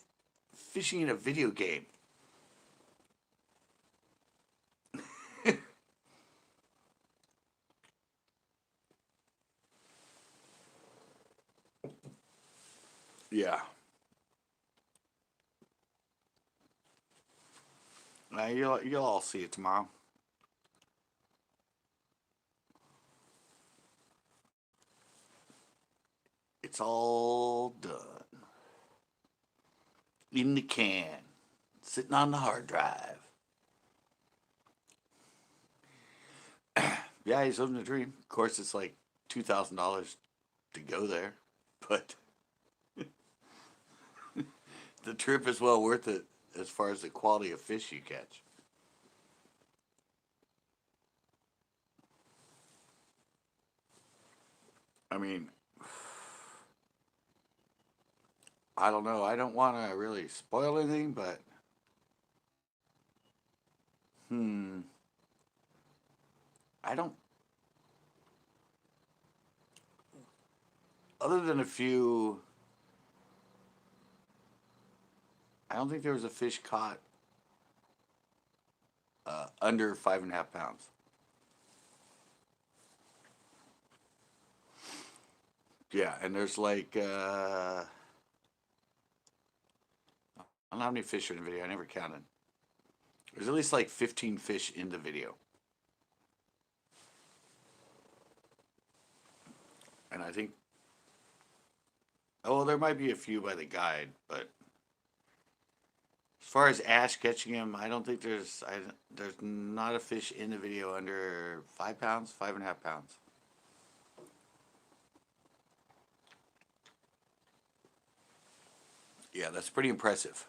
Speaker 1: fishing in a video game. Yeah. You'll all see it tomorrow. It's all done in the can, sitting on the hard drive. Yeah, he's living the dream. Of course, it's like $2,000 to go there, but the trip is well worth it as far as the quality of fish you catch. I mean, I don't know. I don't want to really spoil anything, but hmm, I don't. other than a few, I don't think there was a fish caught under 5.5 pounds. Yeah, and there's like I don't know how many fish are in the video. I never counted. There's at least like 15 fish in the video. And I think, oh, well, there might be a few by the guide, but as far as Ash catching him, I don't think there's not a fish in the video under 5 pounds, 5.5 pounds. Yeah, that's pretty impressive.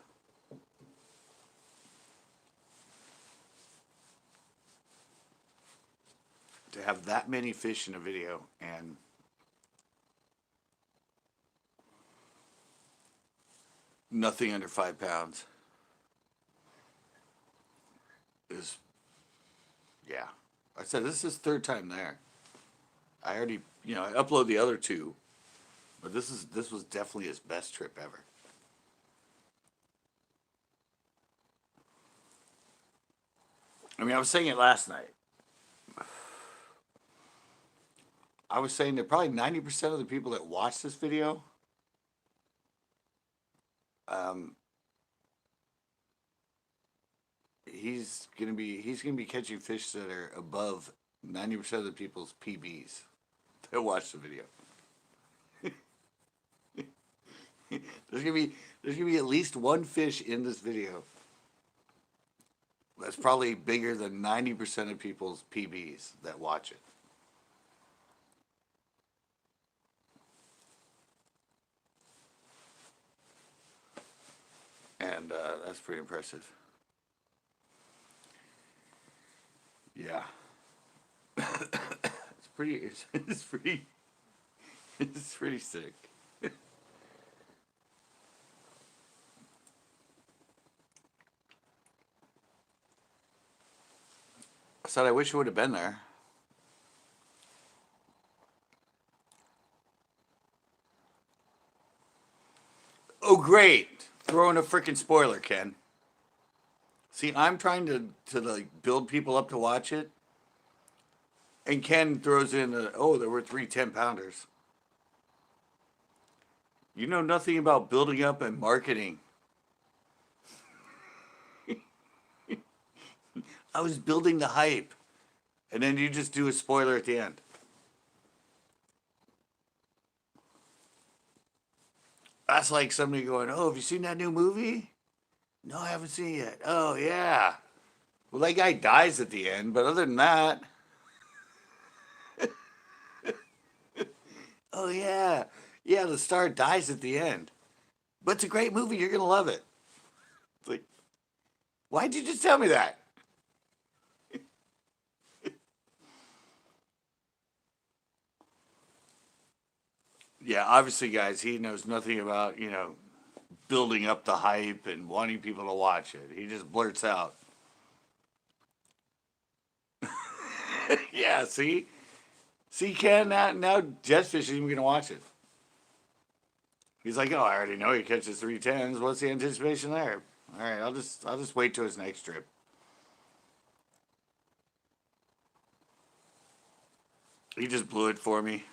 Speaker 1: To have that many fish in a video and nothing under 5 pounds is, yeah. I said this is his third time there. I already, I upload the other two, but this was definitely his best trip ever. I mean, I was saying it last night. I was saying that probably 90% of the people that watch this video, he's gonna be catching fish that are above 90% of the people's PBs that watch the video. there's gonna be at least one fish in this video that's probably bigger than 90% of people's PBs that watch it. And that's pretty impressive. Yeah. It's pretty sick. I said I wish I would have been there. Oh great. Throwing a freaking spoiler, Ken. See, I'm trying to like build people up to watch it. And Ken throws in there were 3 10-pounders. You know nothing about building up and marketing. I was building the hype. And then you just do a spoiler at the end. That's like somebody going, "Oh, have you seen that new movie?" "No, I haven't seen it yet." "Oh, yeah." Well, that guy dies at the end, but other than that, "Oh, yeah. Yeah, the star dies at the end. But it's a great movie. You're going to love it." It's like, why'd you just tell me that? Yeah, obviously, guys, he knows nothing about, building up the hype and wanting people to watch it. He just blurts out. Yeah, see? See, Ken, now Jetfish isn't even going to watch it. He's like, "Oh, I already know he catches 3 10s. What's the anticipation there?" All right, I'll just wait till his next trip. He just blew it for me.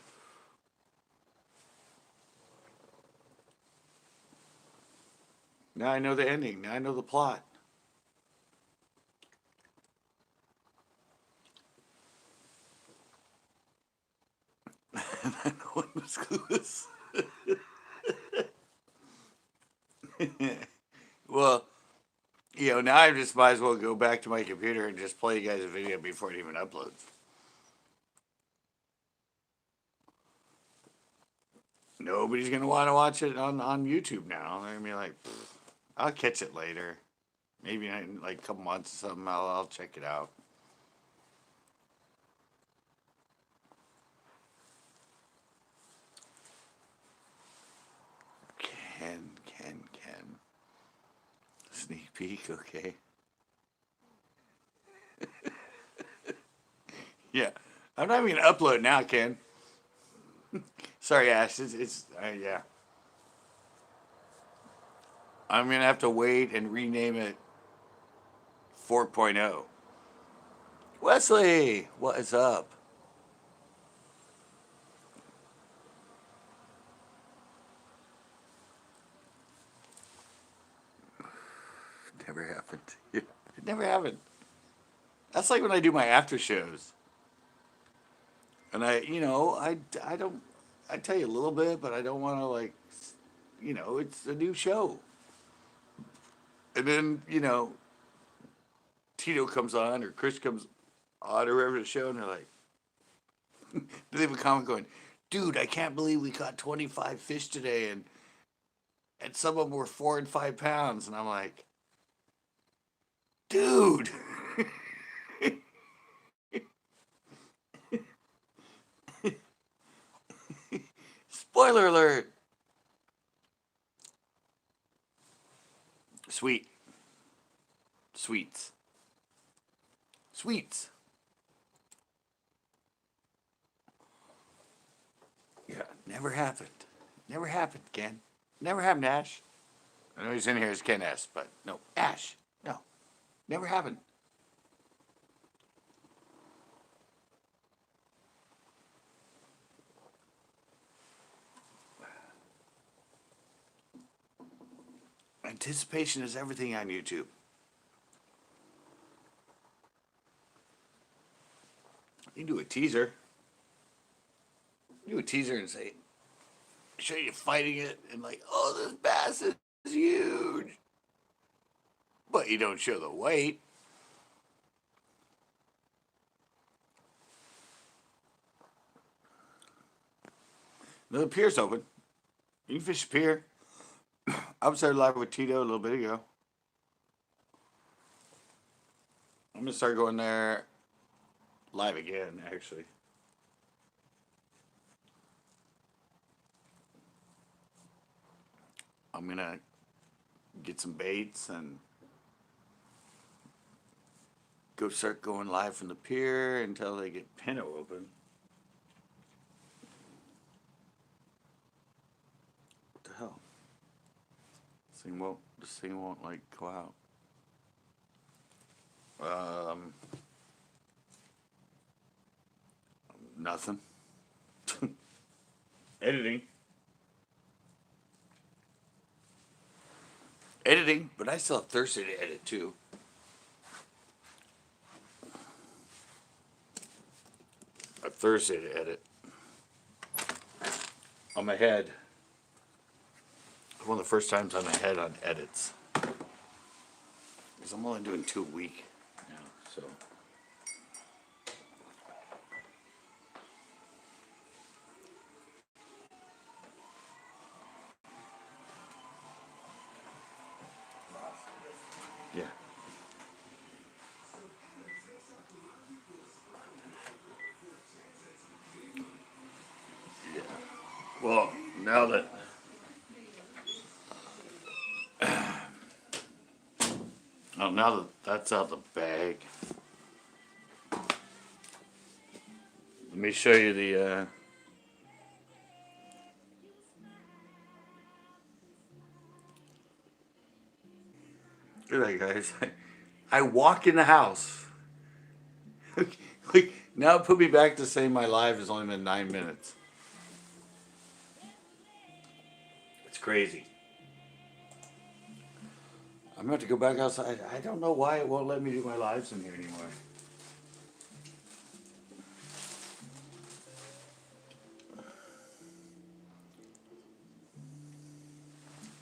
Speaker 1: Now I know the ending. Now I know the plot. No one was clueless. Well, now I just might as well go back to my computer and just play you guys a video before it even uploads. Nobody's gonna want to watch it on YouTube now. They're gonna be like, "I'll catch it later. Maybe in like a couple months or something. I'll check it out." Ken. Sneak peek, okay. Yeah. I'm not even gonna upload now, Ken. Sorry, Ash. Yeah. I'm gonna have to wait and rename it 4.0. Wesley, what is up? Never happened. It never happened. That's like when I do my after shows, and I don't, I tell you a little bit, but I don't want to like, it's a new show, and then Tito comes on or Chris comes on or whoever the show, and they're like, they leave a comment going, "Dude, I can't believe we caught 25 fish today, and some of them were 4 and 5 pounds," and I'm like, dude. Spoiler alert. Sweet. Sweets. Sweets. Yeah, never happened. Never happened, Ken. Never happened, Ash. I know he's in here as Ken S, but no, Ash. No, never happened. Anticipation is everything on YouTube. You can do a teaser. Do a teaser and say, show you fighting it and like, oh, this bass is huge. But you don't show the weight. The pier's open. You can fish the pier. I was there live with Tito a little bit ago. I'm gonna start going there live again, actually. I'm gonna get some baits and go start going live from the pier until they get Pinot open. What the hell? This thing won't like go out. Nothing. Editing. Editing, but I still have Thursday to edit too. I have Thursday to edit. I'm ahead. One of the first times I'm ahead on edits. Because I'm only doing 2 a week now, so. Yeah. Yeah. Well, now that that's out the bag, let me show you the, look at that, guys. I walk in the house. Like, now it put me back to saying my live has only been 9 minutes. It's crazy. I'm going to have to go back outside. I don't know why it won't let me do my lives in here anymore.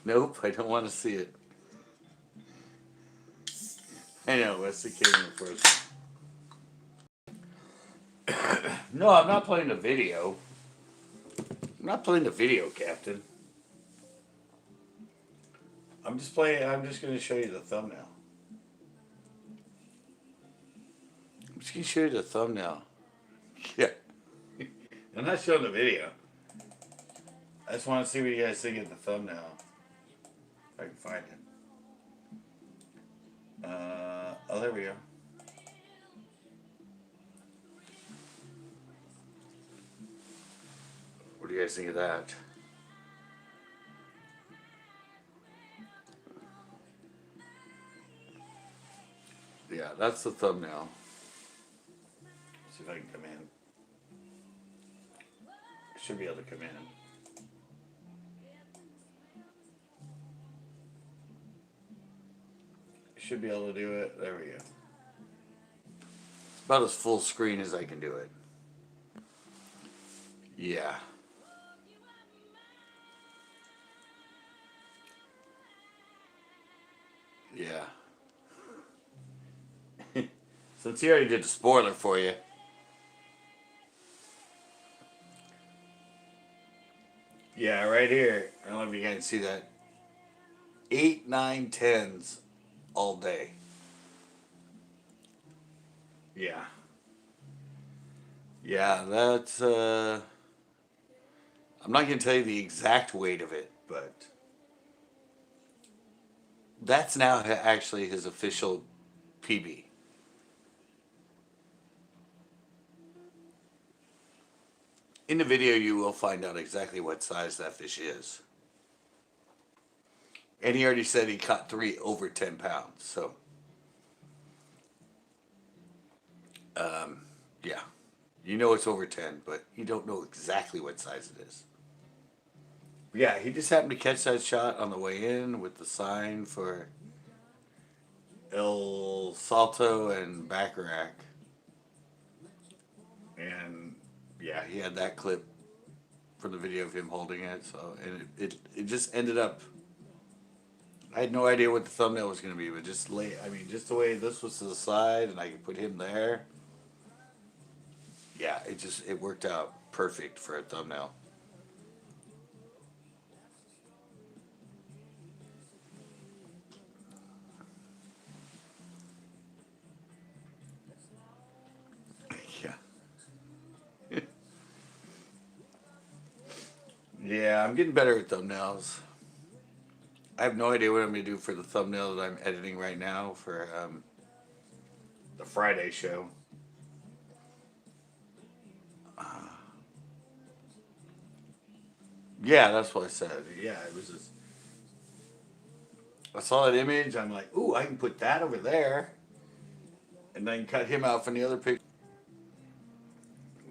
Speaker 1: Nope, I don't want to see it. I know, that's the camera first. No, I'm not playing the video. I'm not playing the video, Captain. I'm just going to show you the thumbnail. I'm just going to show you the thumbnail. Yeah. I'm not showing the video. I just want to see what you guys think of the thumbnail. If I can find it. Oh, there we go. What do you guys think of that? Yeah, that's the thumbnail. See if I can come in. I should be able to come in. Should be able to do it. There we go. It's about as full screen as I can do it. Yeah. Yeah. Since he already did the spoiler for you. Yeah, right here. I don't know if you guys can see that. 8, 9, 10s all day. Yeah. Yeah, that's I'm not gonna tell you the exact weight of it, but that's now actually his official PB. In the video, you will find out exactly what size that fish is. And he already said he caught 3 over 10 pounds. So, yeah. You know it's over 10, but you don't know exactly what size it is. Yeah, he just happened to catch that shot on the way in with the sign for El Salto and Bacharach. And yeah, he had that clip for the video of him holding it. So, and it just ended up. I had no idea what the thumbnail was going to be, but just just the way this was to the side, and I could put him there. Yeah, it worked out perfect for a thumbnail. Yeah. Yeah, I'm getting better at thumbnails. I have no idea what I'm going to do for the thumbnail that I'm editing right now for the Friday show. Yeah, that's what I said. Yeah, it was just. I saw that image. I'm like, ooh, I can put that over there, and then cut him out from the other picture.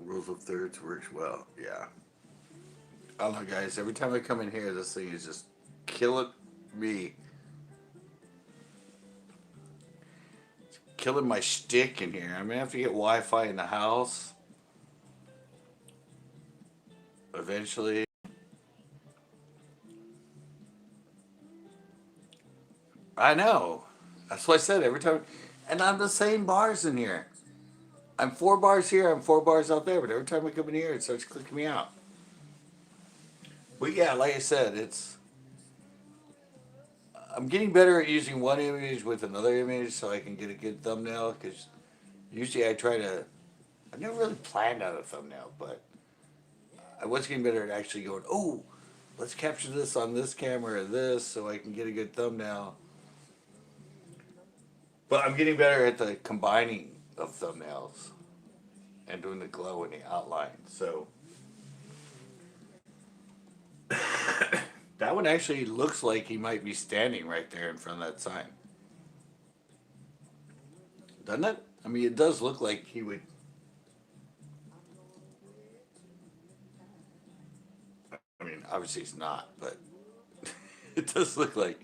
Speaker 1: Rules of thirds works well. Yeah. I don't know, guys. Every time I come in here, this thing is just killing me. It's killing my shtick in here. I'm gonna have to get Wi-Fi in the house eventually. I know. That's what I said every time. And I'm the same bars in here. I'm 4 bars here, I'm 4 bars out there, but every time I come in here, it starts clicking me out. But yeah, like I said, I'm getting better at using one image with another image so I can get a good thumbnail, because usually I never really planned out a thumbnail, but I was getting better at actually going, oh, let's capture this on this camera or this so I can get a good thumbnail. But I'm getting better at the combining of thumbnails and doing the glow and the outline. So that one actually looks like he might be standing right there in front of that sign. Doesn't it? I mean, it does look like he would. I mean, obviously he's not, but it does look like.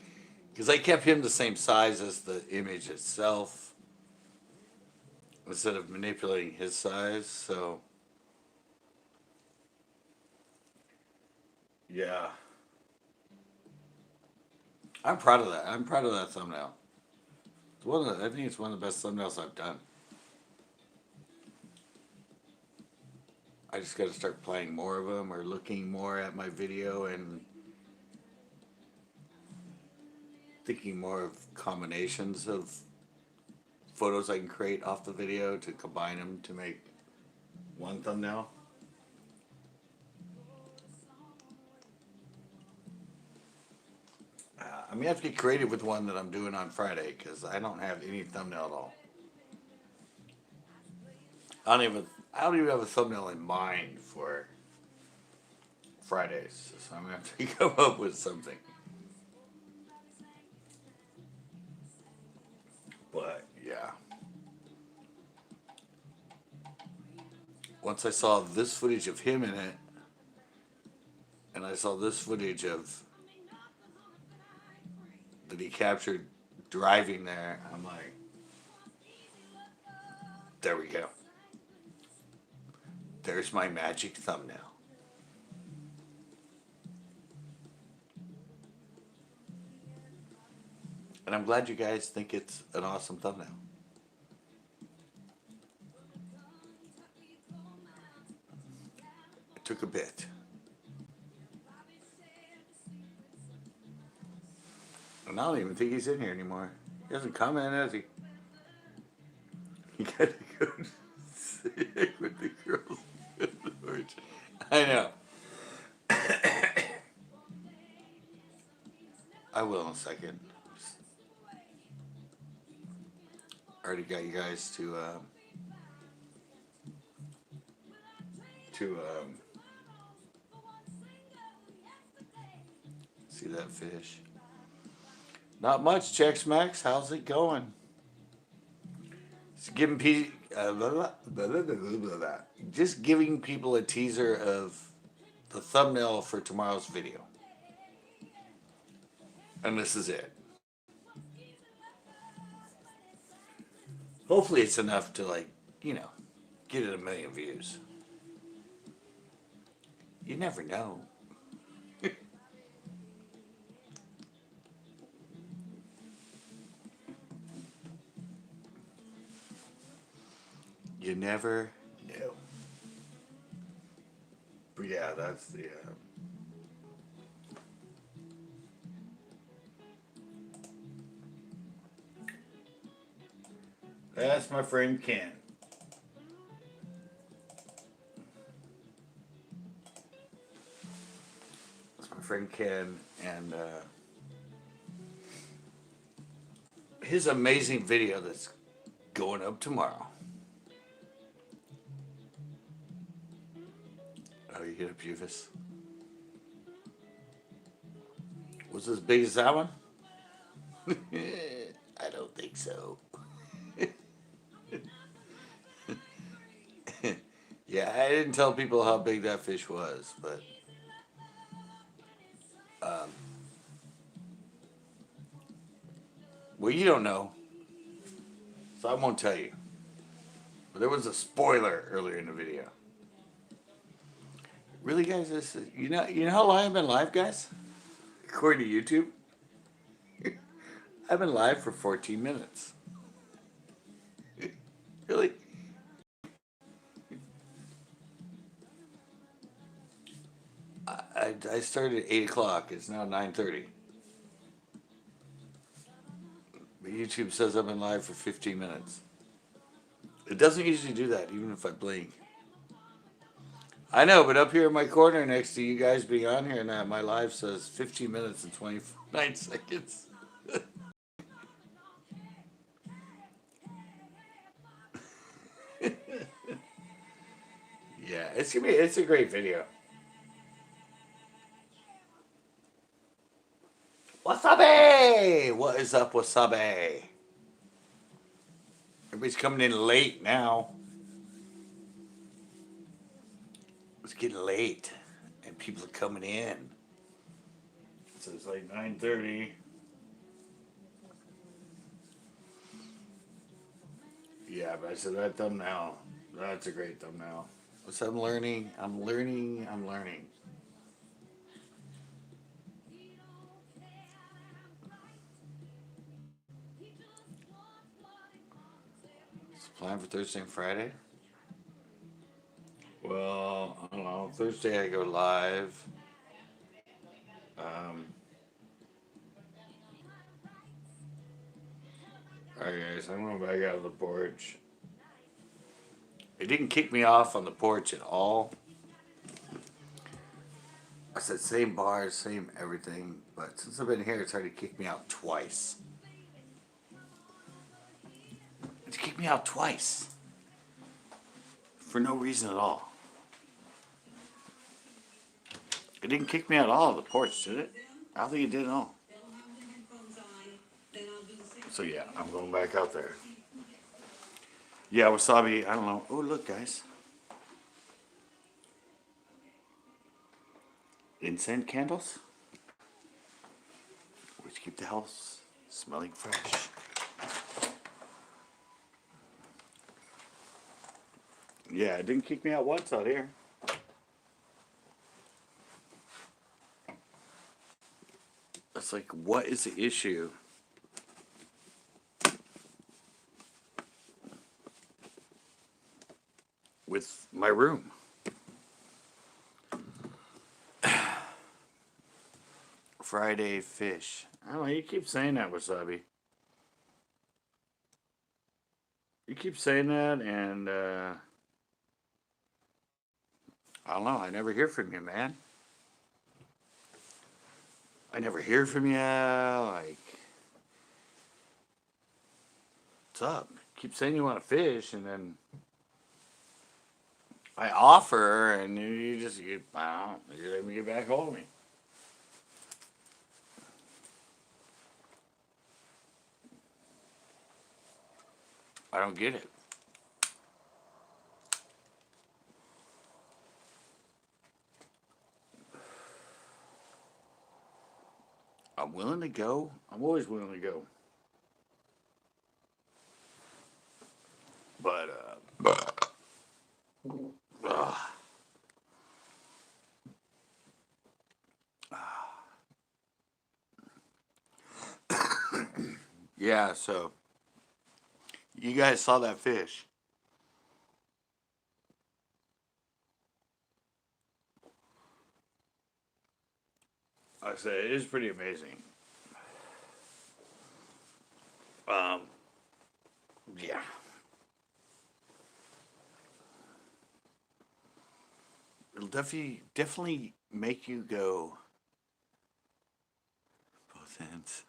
Speaker 1: Because I kept him the same size as the image itself instead of manipulating his size, so. Yeah. I'm proud of that. I'm proud of that thumbnail. I think it's one of the best thumbnails I've done. I just got to start playing more of them or looking more at my video and thinking more of combinations of photos I can create off the video to combine them to make one thumbnail. I'm gonna have to get creative with one that I'm doing on Friday because I don't have any thumbnail at all. I don't even have a thumbnail in mind for Fridays, so I'm gonna have to come up with something. But yeah, once I saw this footage of him in it, and I saw this footage of that he captured driving there, I'm like, there we go. There's my magic thumbnail. And I'm glad you guys think it's an awesome thumbnail. It took a bit. And I don't even think he's in here anymore. He hasn't commented, has he? He gotta go sit with the girls. I know. I will in a second. Already got you guys to see that fish. Not much, Chex Max. How's it going? Just giving people a teaser of the thumbnail for tomorrow's video. And this is it. Hopefully it's enough to, like, you know, get it 1 million views. You never know. You never know. But yeah, that's the... That's my friend Ken. That's my friend Ken, and his amazing video that's going up tomorrow. Oh, you hit up Uvis. Was it as big as that one? I don't think so. Yeah, I didn't tell people how big that fish was, but well, you don't know, so I won't tell you. But there was a spoiler earlier in the video. Really, guys? This is, you know how long I've been live, guys? According to YouTube, I've been live for 14 minutes. Really? I started at 8 o'clock. It's now 9:30. But YouTube says I've been live for 15 minutes. It doesn't usually do that, even if I blink. I know, but up here in my corner next to you guys being on here now, my live says 15 minutes and 29 seconds. Yeah, it's a great video. Wasabi! What is up, Wasabi? Everybody's coming in late now. It's getting late, and people are coming in. So it's like 9:30. Yeah, but I said that thumbnail. That's a great thumbnail. What's I'm learning? I'm learning. It's plan for Thursday and Friday. Well, I don't know. Thursday I go live. Alright guys, I'm going back out of the porch. It didn't kick me off on the porch at all. I said same bars, same everything, but since I've been here, it's already kicked me out twice. It's kicked me out twice. For no reason at all. It didn't kick me out all of the porch, did it? I don't think it did at all. So yeah, I'm going back out there. Yeah, wasabi, I don't know. Oh, look, guys. Incense candles, which keep the house smelling fresh. Yeah, it didn't kick me out once out here. It's like, what is the issue with my room? Friday fish. I don't know, you keep saying that, Wasabi. You keep saying that, and I don't know, I never hear from you, man. I never hear from you, like, what's up? Keep saying you want to fish, and then I offer, and you just, I don't, you let me get back hold of me. I don't get it. I'm willing to go. I'm always willing to go. But, uh, yeah, so you guys saw that fish. I say it is pretty amazing. Um, yeah. It'll definitely make you go both ends.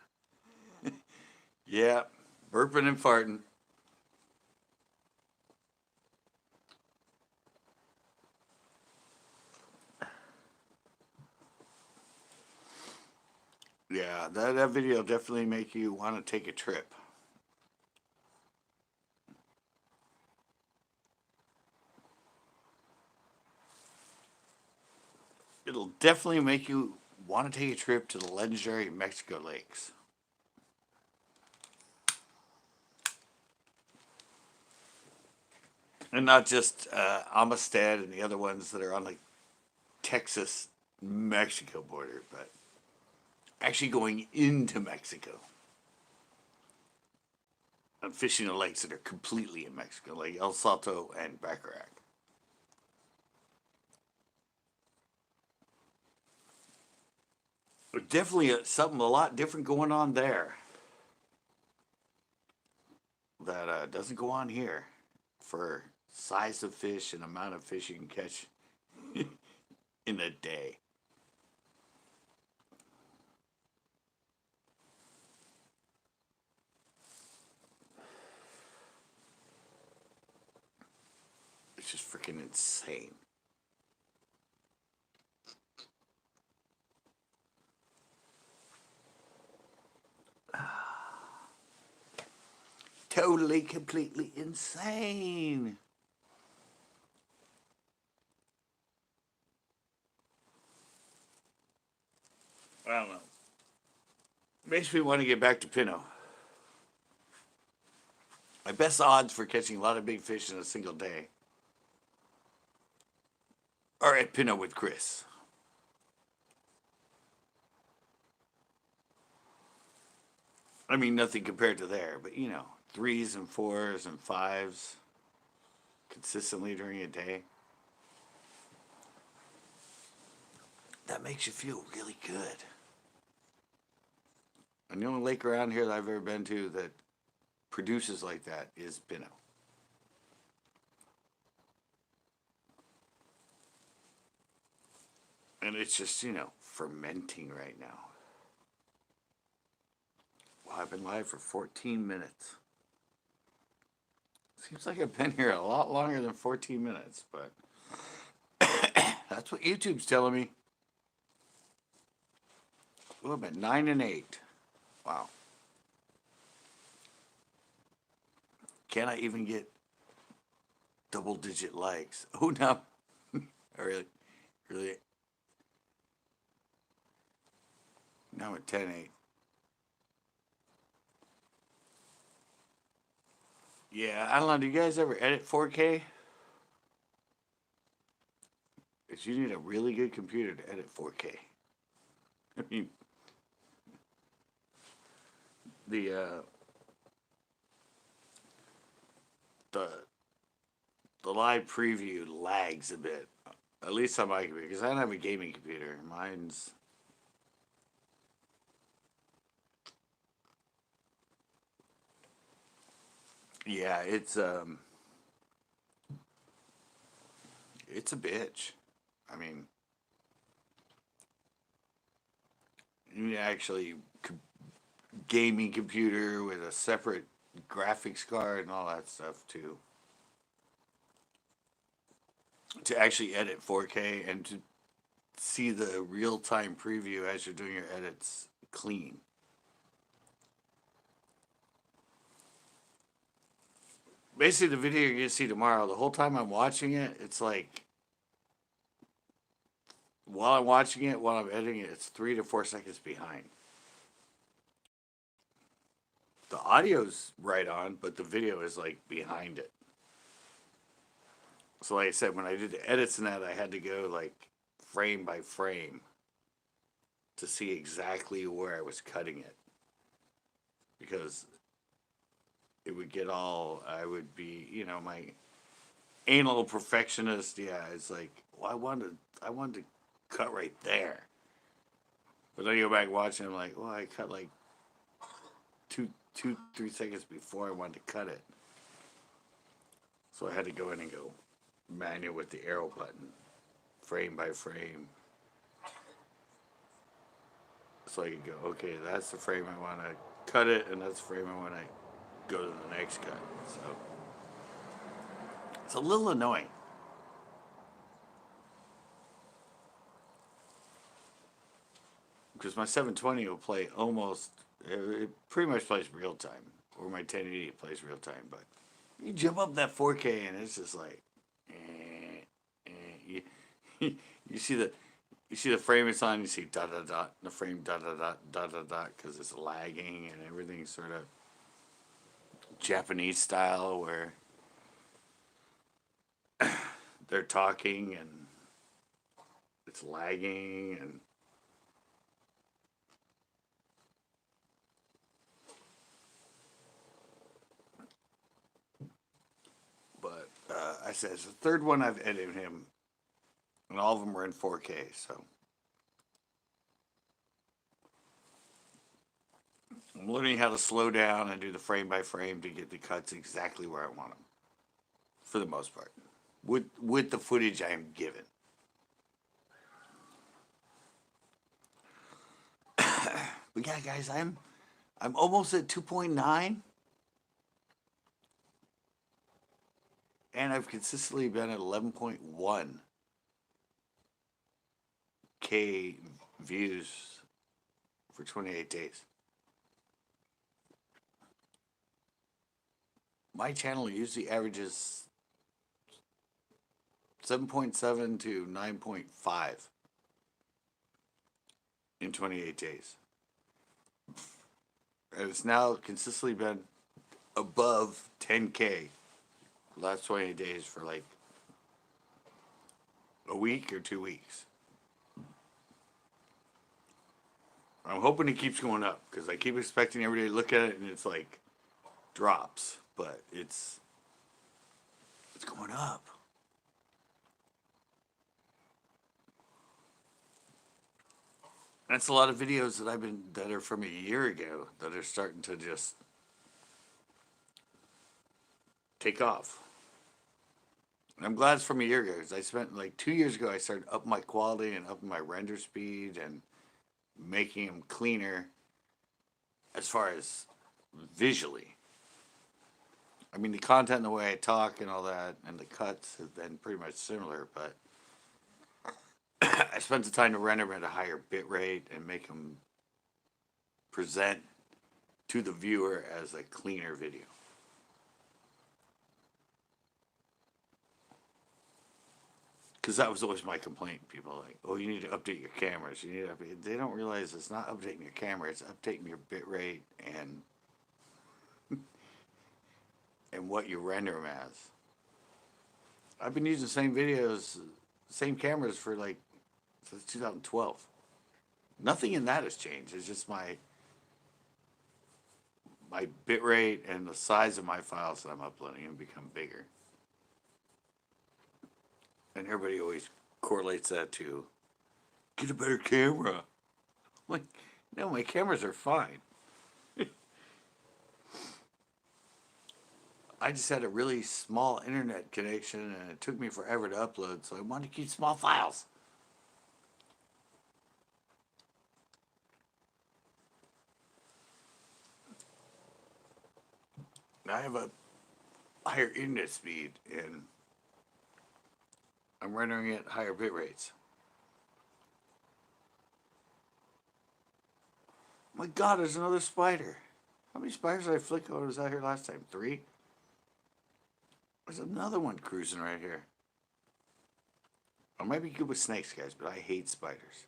Speaker 1: Yeah, burping and farting. Yeah, that video will definitely make you want to take a trip. It'll definitely make you want to take a trip to the legendary Mexico lakes. And not just Amistad and the other ones that are on the Texas Mexico border, but actually going into Mexico and fishing the lakes that are completely in Mexico, like El Salto and Bacarac. But definitely something a lot different going on there that doesn't go on here for size of fish and amount of fish you can catch in a day. It's just freaking insane. Totally, completely insane. I don't know. Makes me want to get back to Pinot. My best odds for catching a lot of big fish in a single day are at Pinot with Chris. I mean, nothing compared to there, but you know, 3s and 4s and 5s consistently during a day. That makes you feel really good. And the only lake around here that I've ever been to that produces like that is Pinot. And it's just, you know, fermenting right now. Well, I've been live for 14 minutes. Seems like I've been here a lot longer than 14 minutes, but that's what YouTube's telling me. What am I, 9 and 8? Wow. Can I even get double-digit likes? Oh no. Really? Really? Now I'm at 10-8. Yeah, I don't know. Do you guys ever edit 4K? Because you need a really good computer to edit 4K. I mean, the uh, the the live preview lags a bit. At least on my computer, because I don't have a gaming computer. Mine's yeah, it's a bitch. I mean, you need actually gaming computer with a separate graphics card and all that stuff too to actually edit 4K and to see the real time preview as you're doing your edits clean. Basically, the video you're gonna see tomorrow, the whole time I'm watching it, it's like while I'm watching it, while I'm editing it, it's 3 to 4 seconds behind. The audio's right on, but the video is like behind it. So, like I said, when I did the edits in that, I had to go like frame by frame to see exactly where I was cutting it because it would get all, I would be, my anal perfectionist. Yeah, it's like, well, I wanted to cut right there. But then you go back and watch it, I'm like, well, I cut like 3 seconds before I wanted to cut it. So I had to go in and go manual with the arrow button, frame by frame. So I could go, okay, that's the frame I want to cut it, and that's the frame I want to go to the next cut. So it's a little annoying. Because my 720 will play almost, it pretty much plays real time, or my 1080 plays real time. But you jump up that 4K, and it's just like, you, you see the frame it's on. You see dot dot dot, the frame dot dot dot dot dot dot, because it's lagging and everything's sort of Japanese style where they're talking and it's lagging and but I said it's the third one I've edited him, and all of them were in 4K. So I'm learning how to slow down and do the frame by frame to get the cuts exactly where I want them, for the most part, with the footage I am given. But yeah, guys, I'm almost at 2.9, and I've consistently been at 11.1K views for 28 days. My channel usually averages 7.7 to 9.5 in 28 days. And it's now consistently been above 10K the last 28 days for like a week or 2 weeks. I'm hoping it keeps going up because I keep expecting everybody to look at it and it's like drops, but it's going up. That's a lot of videos that are from a year ago that are starting to just take off. And I'm glad it's from a year ago because I spent like 2 years ago, I started up my quality and up my render speed and making them cleaner as far as visually. I mean, the content and the way I talk and all that and the cuts have been pretty much similar, but I spent the time to render them at a higher bit rate and make them present to the viewer as a cleaner video. Because that was always my complaint. People are like, oh, you need to update your cameras. You need to update. They don't realize it's not updating your camera. It's updating your bit rate and what you render them as. I've been using the same videos, same cameras for like since 2012. Nothing in that has changed. It's just my bit rate and the size of my files that I'm uploading have become bigger. And everybody always correlates that to get a better camera. I'm like, no, my cameras are fine. I just had a really small internet connection and it took me forever to upload, so I wanted to keep small files. I have a higher internet speed and I'm rendering at higher bit rates. My God, there's another spider. How many spiders did I flick when I was out here last time? 3? There's another one cruising right here. I might be good with snakes, guys, but I hate spiders.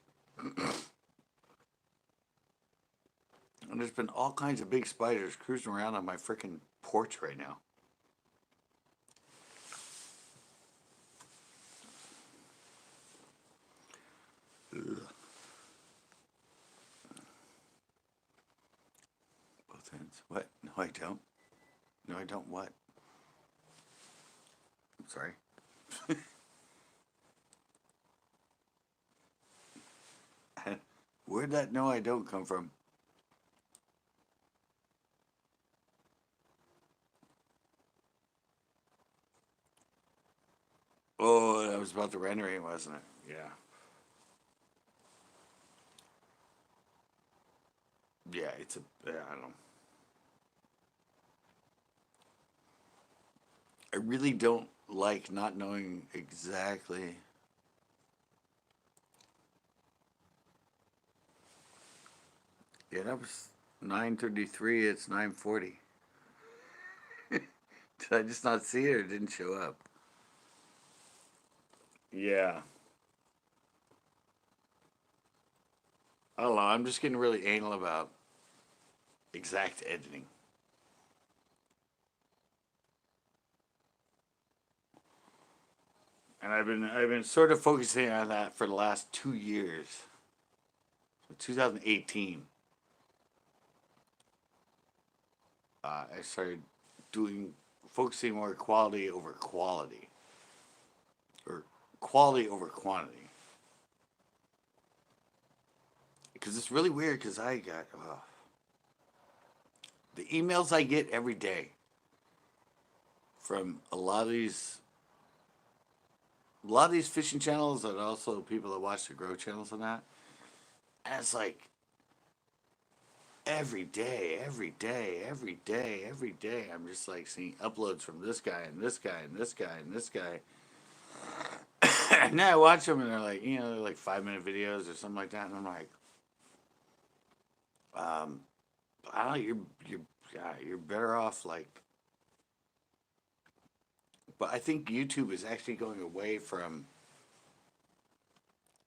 Speaker 1: And there's been all kinds of big spiders cruising around on my freaking porch right now. Ugh. Both ends. What? No, I don't. No, I don't. What? I'm sorry. Where'd that no, I don't come from? Oh, that was about the rendering, wasn't it? Yeah. Yeah, it's a. Yeah, I don't know. I really don't like not knowing exactly. Yeah, that was 9:33. It's 9:40. Did I just not see it or it didn't show up? Yeah. I don't know. I'm just getting really anal about exact editing. And I've been sort of focusing on that for the last 2 years. 2018. I started focusing more quality over quality, or quality over quantity. Because it's really weird. Because I got the emails I get every day from a lot of these fishing channels, and also people that watch the grow channels and that. And it's like every day, every day, every day, every day. I'm just like seeing uploads from this guy and this guy and this guy and this guy. And now I watch them and they're like, they're like 5-minute videos or something like that. And I'm like, I don't know, you're better off like. But I think YouTube is actually going away from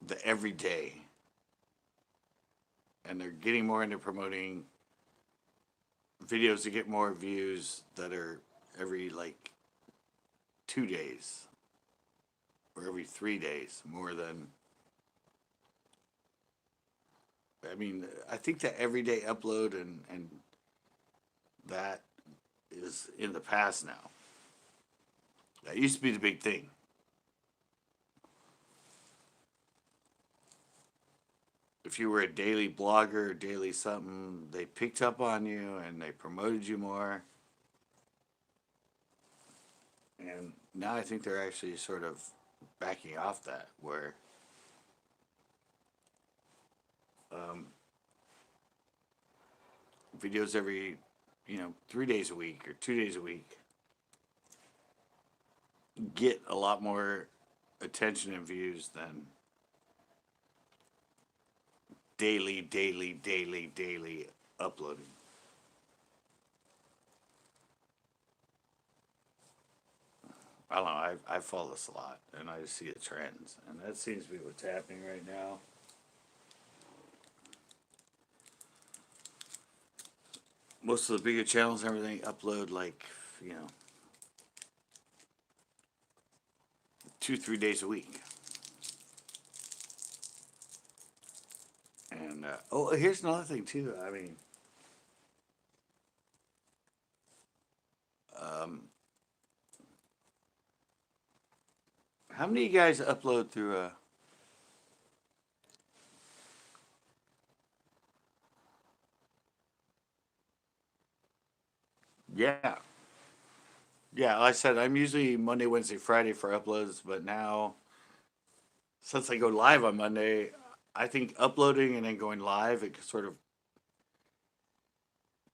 Speaker 1: the everyday. And they're getting more into promoting videos to get more views that are every like 2 days or every 3 days more than. I mean, I think that everyday upload and that is in the past now. That used to be the big thing. If you were a daily blogger or daily something, they picked up on you and they promoted you more. And now I think they're actually sort of backing off that, where videos every, 3 days a week or 2 days a week get a lot more attention and views than daily uploading. I don't know. I follow this a lot, and I see the trends, and that seems to be what's happening right now. Most of the bigger channels and everything upload like, you know, 2-3 days a week. And oh, here's another thing too. I mean, um, how many of you guys upload through yeah. Yeah, like I said, I'm usually Monday, Wednesday, Friday for uploads, but now since I go live on Monday, I think uploading and then going live, it sort of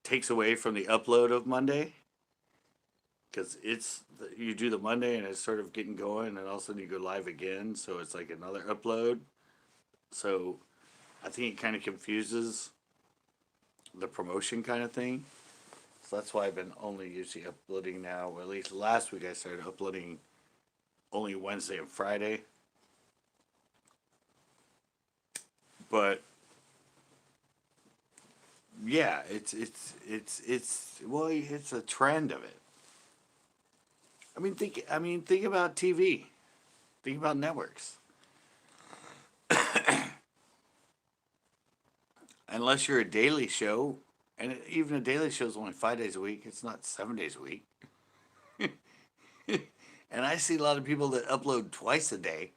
Speaker 1: takes away from the upload of Monday because you do the Monday and it's sort of getting going, and all of a sudden you go live again, so it's like another upload. So I think it kind of confuses the promotion kind of thing. So that's why I've been only usually uploading now. Or at least last week I started uploading only Wednesday and Friday. But yeah, it's a trend of it. Think about TV. Think about networks. Unless you're a daily show, and even a daily show is only 5 days a week. It's not 7 days a week. And I see a lot of people that upload twice a day.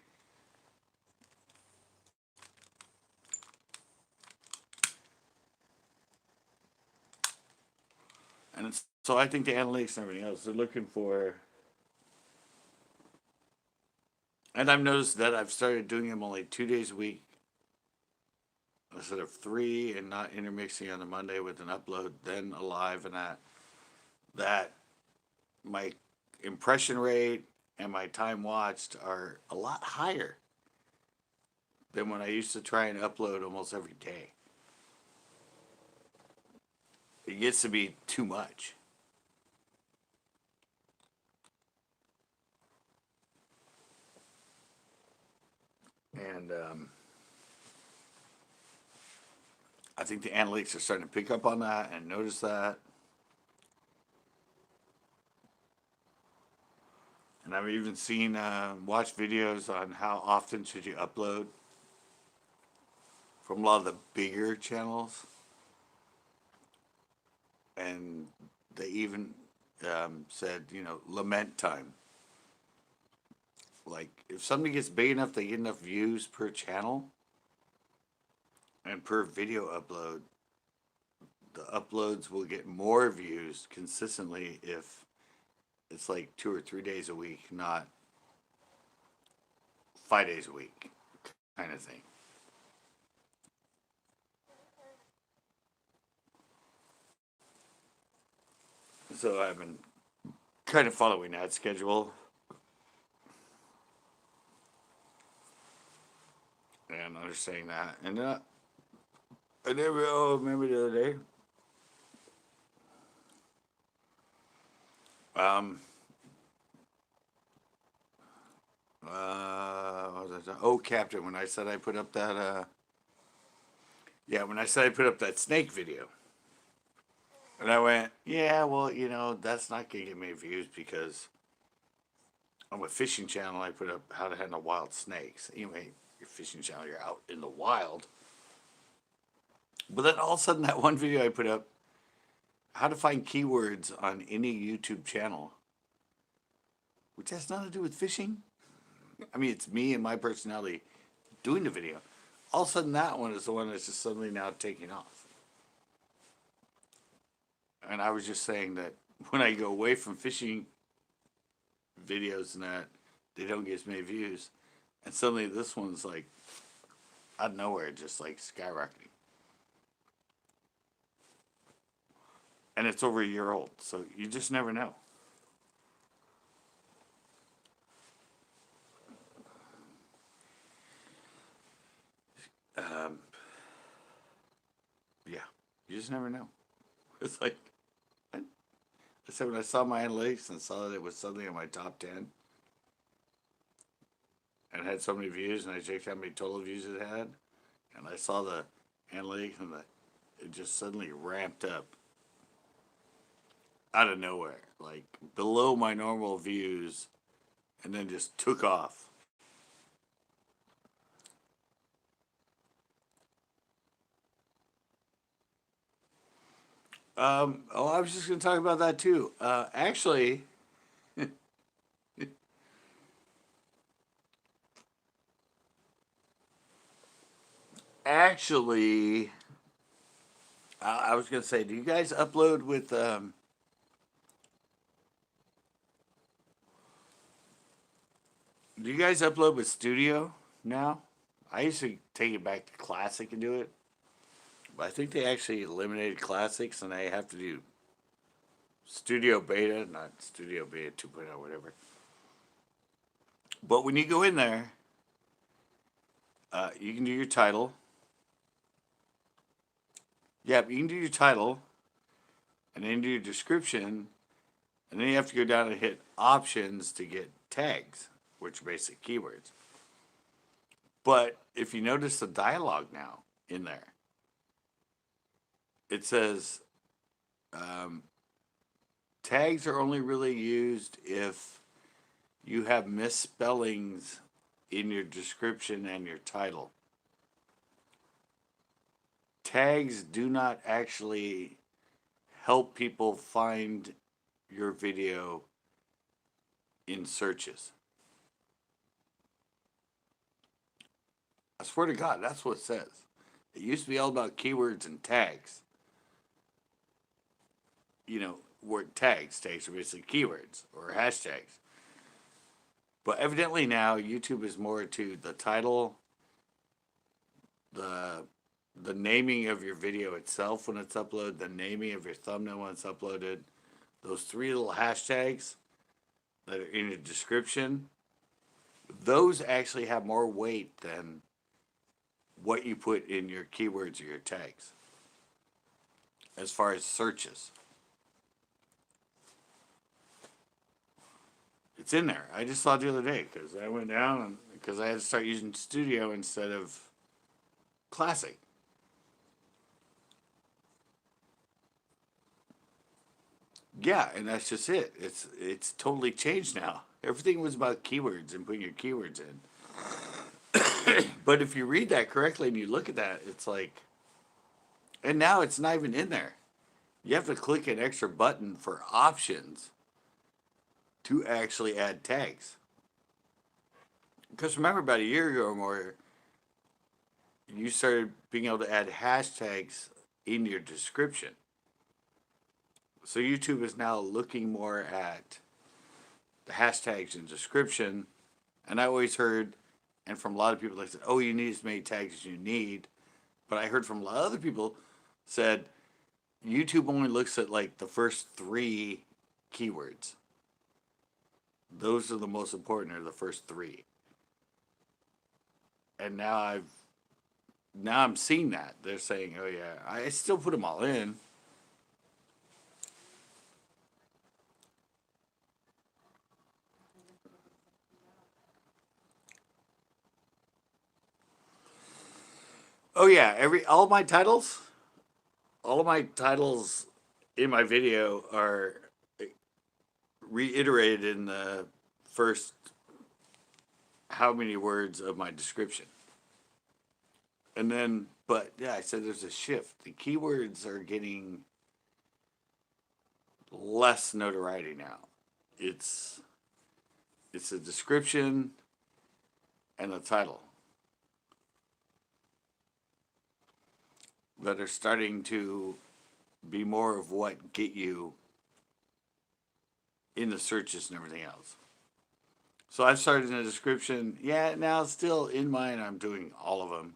Speaker 1: So I think the analytics and everything else, they're looking for. And I've noticed that I've started doing them only 2 days a week instead of three, and not intermixing on the Monday with an upload, then a live, and that my impression rate and my time watched are a lot higher than when I used to try and upload almost every day. It gets to be too much. And I think the analytics are starting to pick up on that and notice that. And I've even seen watched videos on how often should you upload from a lot of the bigger channels, and they even said, lament time. Like if somebody gets big enough, they get enough views per channel and per video upload, the uploads will get more views consistently if it's like 2 or 3 days a week, not 5 days a week kind of thing. So I've been kind of following that schedule and understanding that. And I never, remember the other day, um, what was I oh, Captain, when I said I put up that, when I said I put up that snake video. And I went, yeah, well, that's not going to get many views because on a fishing channel, I put up how to handle wild snakes. Anyway, your fishing channel, you're out in the wild. But then all of a sudden, that one video I put up, how to find keywords on any YouTube channel, which has nothing to do with fishing. I mean, it's me and my personality doing the video. All of a sudden, that one is the one that's just suddenly now taking off. And I was just saying that when I go away from fishing videos and that, they don't get as many views. And suddenly this one's like, out of nowhere, just like skyrocketing. And it's over a year old, so you just never know. Yeah, you just never know. It's like, I said when I saw my analytics and saw that it was suddenly in my top 10 and had so many views, and I checked how many total views it had, and I saw the analytics and it just suddenly ramped up out of nowhere, like below my normal views, and then just took off. I was just going to talk about that too. Actually, I was going to say, do you guys upload with, do you guys upload with Studio now? I used to take it back to Classic and do it. But I think they actually eliminated Classics and I have to do Studio Beta, not Studio Beta 2.0, whatever. But when you go in there, you can do your title. Yeah, you can do your title, and then do your description, and then you have to go down and hit options to get tags, which are basic keywords. But if you notice the dialogue now in there, it says tags are only really used if you have misspellings in your description and your title. Tags do not actually help people find your video in searches. I swear to God, that's what it says. It used to be all about keywords and tags. You know, word tags. Tags are basically keywords or hashtags. But evidently now YouTube is more to the title, the naming of your video itself when it's uploaded, the naming of your thumbnail when it's uploaded, those 3 little hashtags that are in your description, those actually have more weight than what you put in your keywords or your tags as far as searches. It's in there. I just saw it the other day because I went down and because I had to start using Studio instead of Classic. Yeah, and that's just it. It's totally changed now. Everything was about keywords and putting your keywords in. But if you read that correctly and you look at that, it's like, and now it's not even in there. You have to click an extra button for options to actually add tags. Because remember, about a year ago or more, you started being able to add hashtags in your description. So YouTube is now looking more at the hashtags in description. And I always heard, and from a lot of people, they said, oh, you need as many tags as you need. But I heard from a lot of other people said, YouTube only looks at like the first 3 keywords. Those are the most important, are the first 3. And now I'm seeing that. They're saying, oh yeah, I still put them all in. Oh yeah, all of my titles in my video are reiterated in the first how many words of my description. And then, but yeah, I said there's a shift. The keywords are getting less notoriety now. It's a description and a title that are starting to be more of what get you in the searches and everything else. So I've started in the description. Yeah, now still in mine, I'm doing all of them.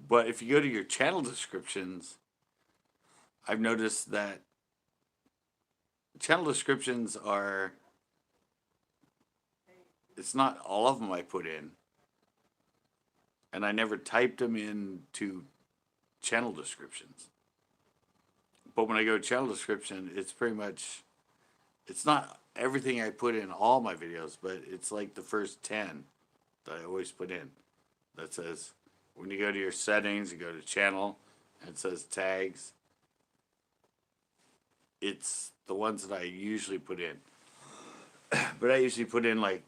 Speaker 1: But if you go to your channel descriptions, I've noticed that channel descriptions are, it's not all of them I put in. And I never typed them into channel descriptions. But when I go to channel description, it's pretty much, it's not everything I put in all my videos, but it's like the first 10 that I always put in. That says, when you go to your settings, you go to channel, and it says tags. It's the ones that I usually put in. But I usually put in like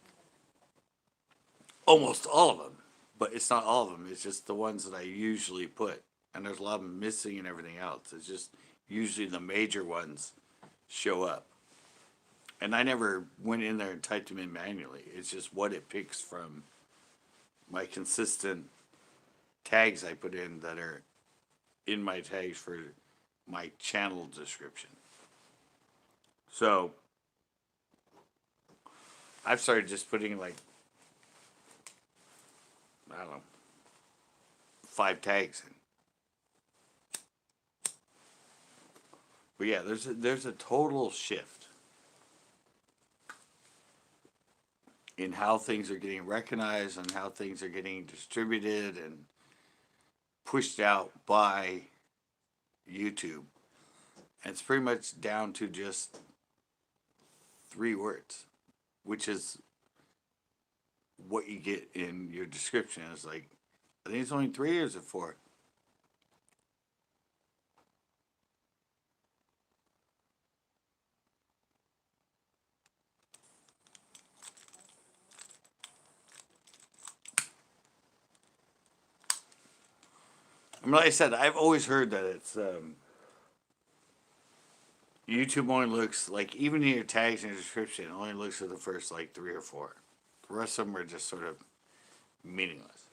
Speaker 1: almost all of them. But it's not all of them. It's just the ones that I usually put. And there's a lot of them missing and everything else. It's just usually the major ones show up. And I never went in there and typed them in manually. It's just what it picks from my consistent tags I put in that are in my tags for my channel description. So I've started just putting like, I don't know, 5 tags in. But yeah, there's a total shift in how things are getting recognized and how things are getting distributed and pushed out by YouTube. And it's pretty much down to just 3 words, which is what you get in your description. It's like, I think it's only 3 or is it 4? I mean, like I said, I've always heard that it's YouTube only looks like, even in your tags and your description, it only looks at the first like 3 or 4. The rest of them are just sort of meaningless.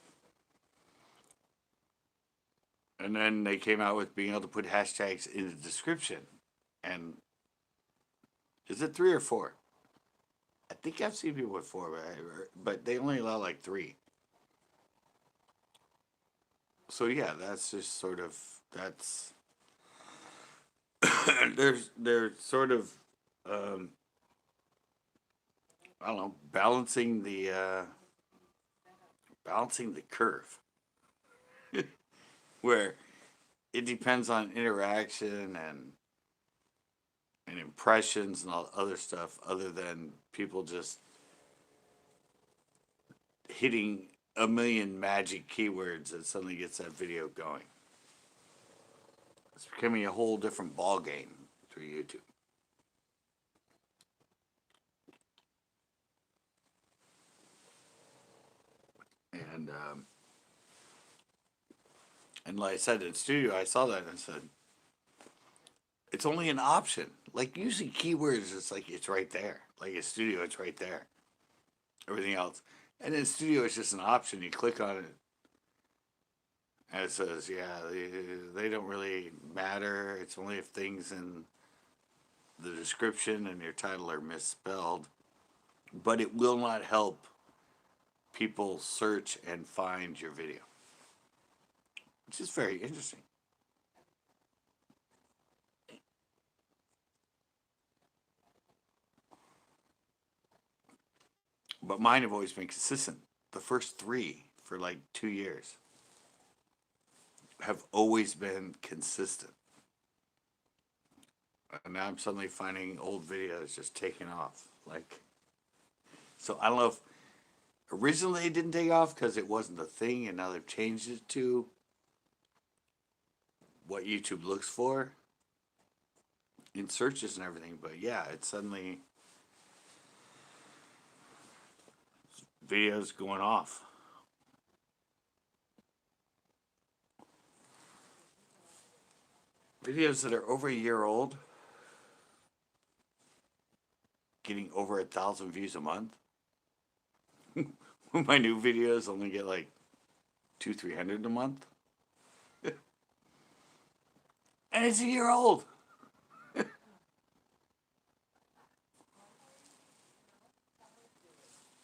Speaker 1: And then they came out with being able to put hashtags in the description. And is it 3 or 4? I think I've seen people with 4, but they only allow like 3. So yeah, that's just sort of, that's they're sort of I don't know, balancing the curve where it depends on interaction and impressions and all other stuff other than people just hitting a million magic keywords that suddenly gets that video going. It's becoming a whole different ball game through YouTube. And like I said in studio, I saw that and I said, it's only an option. Like usually keywords, it's like it's right there. Like in studio, it's right there. Everything else, and in studio, it's just an option. You click on it, and it says, yeah, they don't really matter. It's only if things in the description and your title are misspelled, but it will not help people search and find your video, which is very interesting. But mine have always been consistent. The first 3 for like 2 years have always been consistent. And now I'm suddenly finding old videos just taking off. Like, so I don't know if originally it didn't take off because it wasn't a thing, and now they've changed it to what YouTube looks for in searches and everything. But yeah, it's suddenly videos going off. Videos that are over a year old getting over 1,000 views a month. My new videos only get like 200-300 a month. And it's a year old.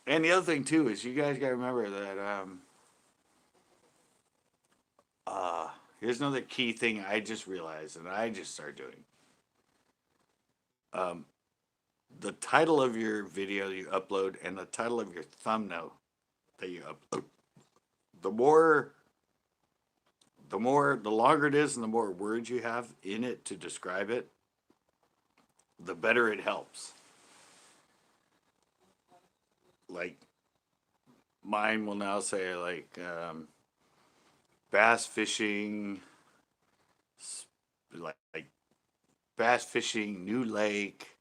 Speaker 1: And the other thing too is you guys gotta remember that here's another key thing I just realized and I just started doing. The title of your video you upload and the title of your thumbnail that you upload, the more the longer it is and the more words you have in it to describe it, the better it helps. Like mine will now say like bass fishing, like bass fishing, new lake,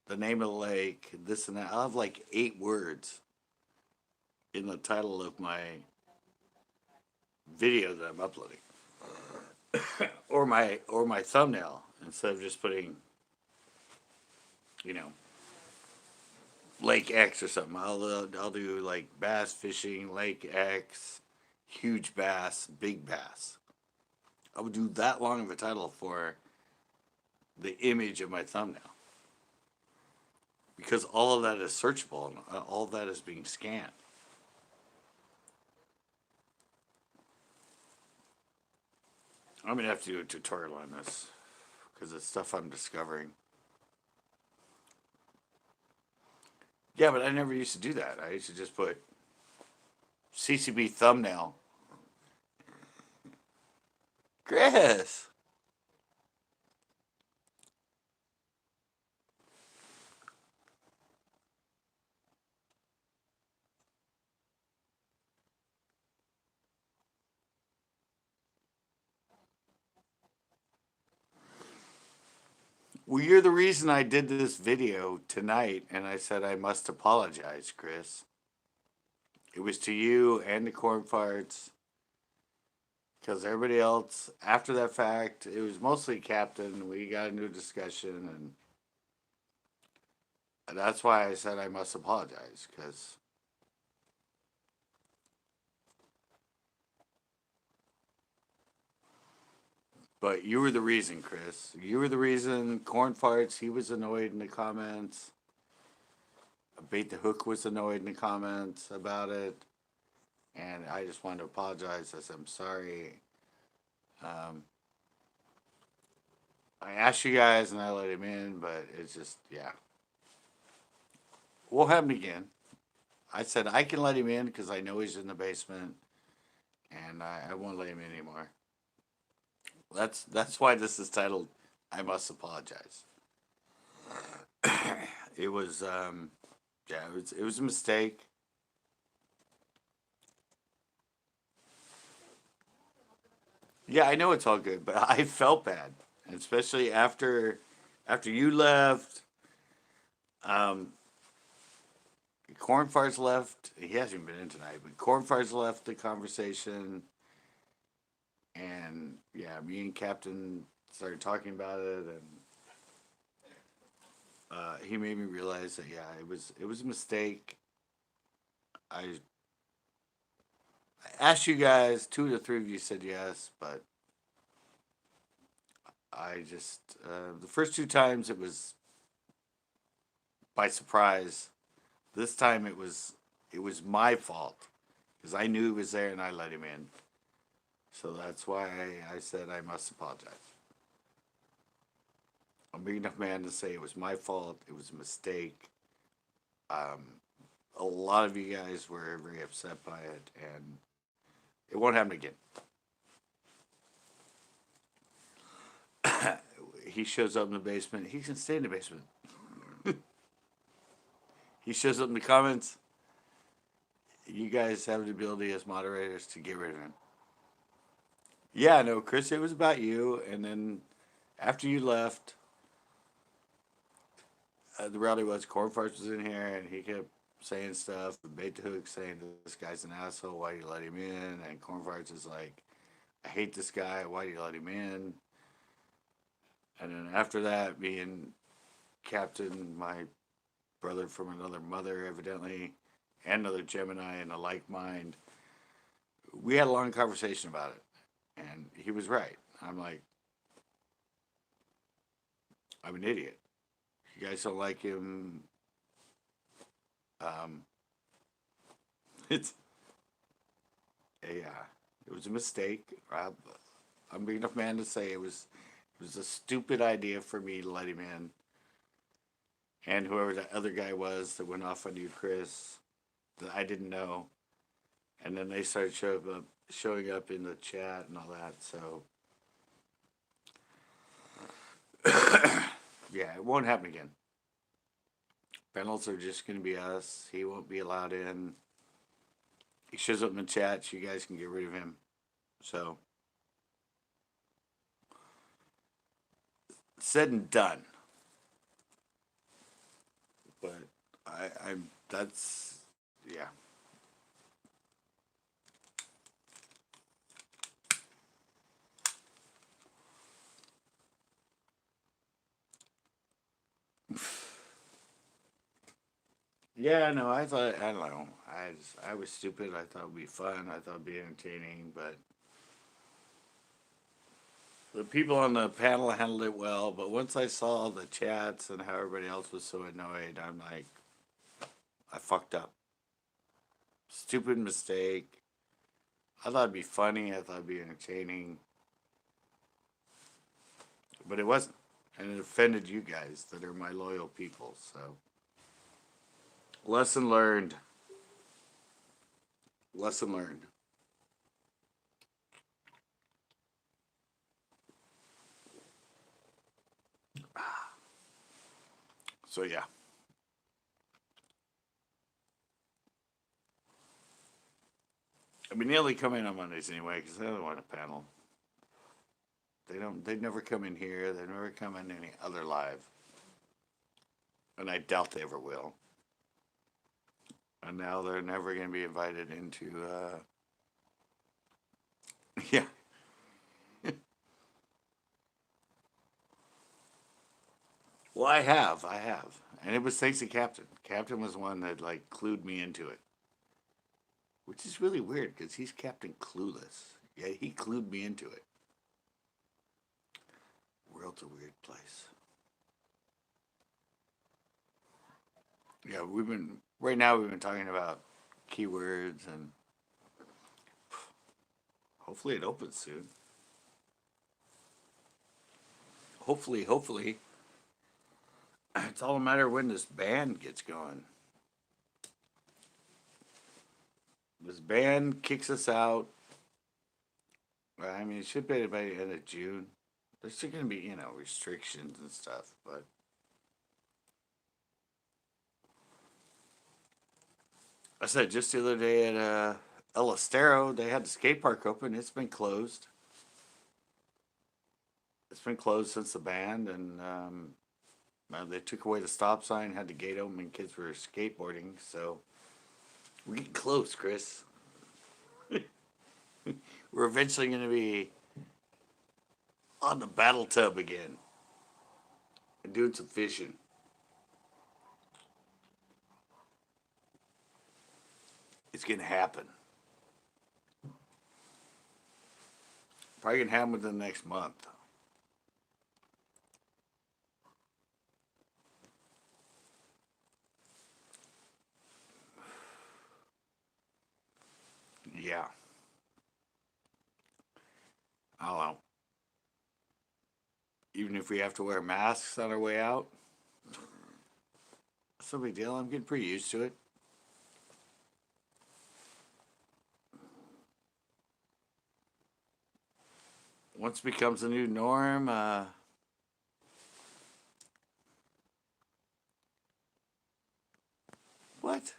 Speaker 1: the name of the lake, this and that. I'll have like 8 words in the title of my video that I'm uploading, or my thumbnail instead of just putting, you know, Lake X or something. I'll do like bass fishing, Lake X, huge bass, big bass. I would do that long of a title for the image of my thumbnail because all of that is searchable and all of that is being scanned. I'm gonna have to do a tutorial on this because it's stuff I'm discovering. Yeah, but I never used to do that. I used to just put CCB thumbnail. Chris! Well, you're the reason I did this video tonight, and I said I must apologize, Chris. It was to you and the corn farts, because everybody else, after that fact, it was mostly Captain. We got into a discussion, and that's why I said I must apologize, because but you were the reason, Chris. You were the reason. Corn farts. He was annoyed in the comments. Bait the Hook was annoyed in the comments about it, and I just wanted to apologize. I said I'm sorry. Um, I asked you guys, and I let him in, but it's just yeah. We'll have him again. I said I can let him in because I know he's in the basement, and I won't let him in anymore. That's why this is titled "I Must Apologize." It was yeah, it was a mistake. Yeah, I know it's all good, but I felt bad, and especially after you left. Um, Cornfar's left. He hasn't been in tonight, but Cornfar's left the conversation, and yeah, me and Captain started talking about it, and he made me realize that yeah, it was a mistake. I asked you guys, 2 to 3 of you said yes, but I just the first 2 times it was by surprise. This time it was my fault because I knew he was there and I let him in. So that's why I said I must apologize. I'm a big enough man to say it was my fault. It was a mistake. Um, a lot of you guys were very upset by it, and it won't happen again. He shows up in the basement. He can stay in the basement. He shows up in the comments. You guys have the ability as moderators to get rid of him. Yeah, no, Chris, it was about you. And then after you left, the reality was Cornfarts was in here and he kept saying stuff. Bait the Hook saying this guy's an asshole. Why do you let him in? And Cornfarts is like, I hate this guy. Why do you let him in? And then after that, me and Captain, my brother from another mother, evidently, and another Gemini in a like mind, we had a long conversation about it. And he was right. I'm like, I'm an idiot. You guys don't like him. Um, it's yeah, it was a mistake. I'm a big enough man to say it was a stupid idea for me to let him in. And whoever that other guy was that went off on you, Chris, that I didn't know. And then they started showing up showing up in the chat and all that. So yeah, it won't happen again. Panels are just going to be us. He won't be allowed in. He shows up in the chat. So you guys can get rid of him. So said and done. But I'm that's yeah. Yeah, no, I thought I don't know. I was stupid. I thought it'd be fun. I thought it'd be entertaining, but the people on the panel handled it well. But once I saw the chats and how everybody else was so annoyed, I'm like, I fucked up. Stupid mistake. I thought it'd be funny. I thought it'd be entertaining, but it wasn't, and it offended you guys that are my loyal people. So lesson learned. Lesson learned. So yeah. I mean, they only come in on Mondays anyway because they don't want a panel. They don't. They never come in here. They never come in any other live, and I doubt they ever will. And now they're never going to be invited into. Yeah. Well, I have, and it was thanks to Captain. Captain was one that like clued me into it, which is really weird because he's Captain Clueless. Yeah, he clued me into it. World's a weird place. Yeah, we've been right now. We've been talking about keywords, and hopefully it opens soon. Hopefully, it's all a matter of when this band gets going. This band kicks us out. I mean, it should be by the end of June. There's still going to be, restrictions and stuff, but I said just the other day at El Estero, they had the skate park open. It's been closed. It's been closed since the band, and they took away the stop sign, had the gate open, and kids were skateboarding. So we're getting close, Chris. We're eventually going to be on the battle tub again and doing some fishing. It's going to happen. Probably going to happen within the next month. Yeah. I don't know. Even if we have to wear masks on our way out, it's no big deal. I'm getting pretty used to it. Once it becomes a new norm, what?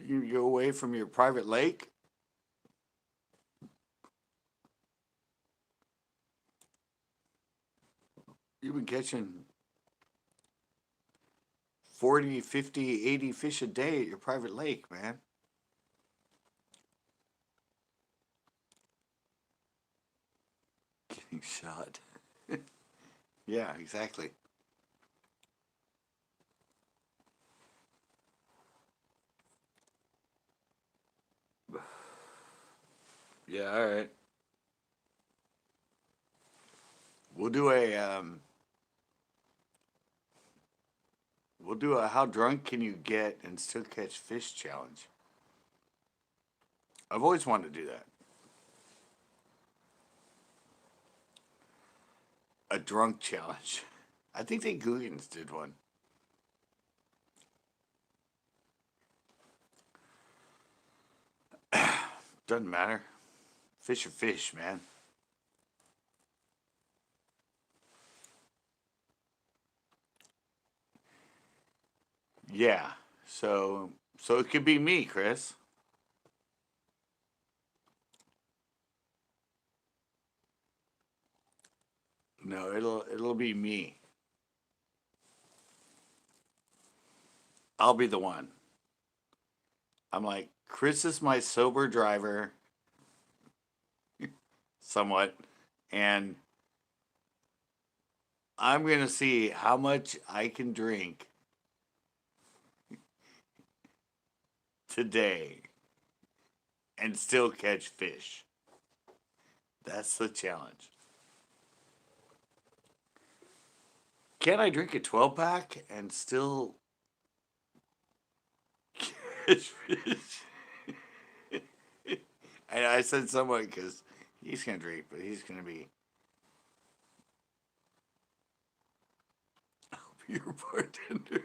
Speaker 1: You go away from your private lake? You've been catching 40, 50, 80 fish a day at your private lake, man. Getting shot. Yeah, exactly. Yeah, all right. We'll do a how drunk can you get and still catch fish challenge. I've always wanted to do that. A drunk challenge. I think the Googans did one. Doesn't matter. Fish are fish, man. Yeah. So it could be me, Chris. No, it'll be me. I'll be the one. I'm like, Chris is my sober driver, somewhat, and I'm gonna see how much I can drink today and still catch fish. That's the challenge. Can I drink a 12 pack and still catch fish? And I said somewhat because he's gonna drink, but he's gonna be your bartender.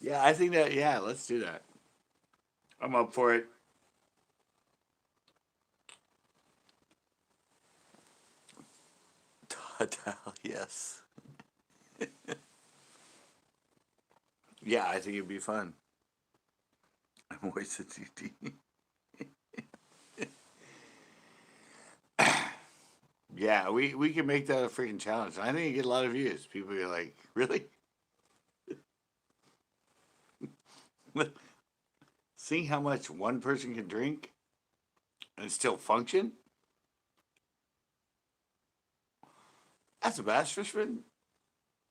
Speaker 1: Yeah, I think that. Yeah, let's do that. I'm up for it. Yes. Yeah, I think it'd be fun. I'm wasted GT. Yeah, we can make that a freaking challenge. I think you get a lot of views. People are like, really? Seeing how much one person can drink and still function? That's a bass fisherman.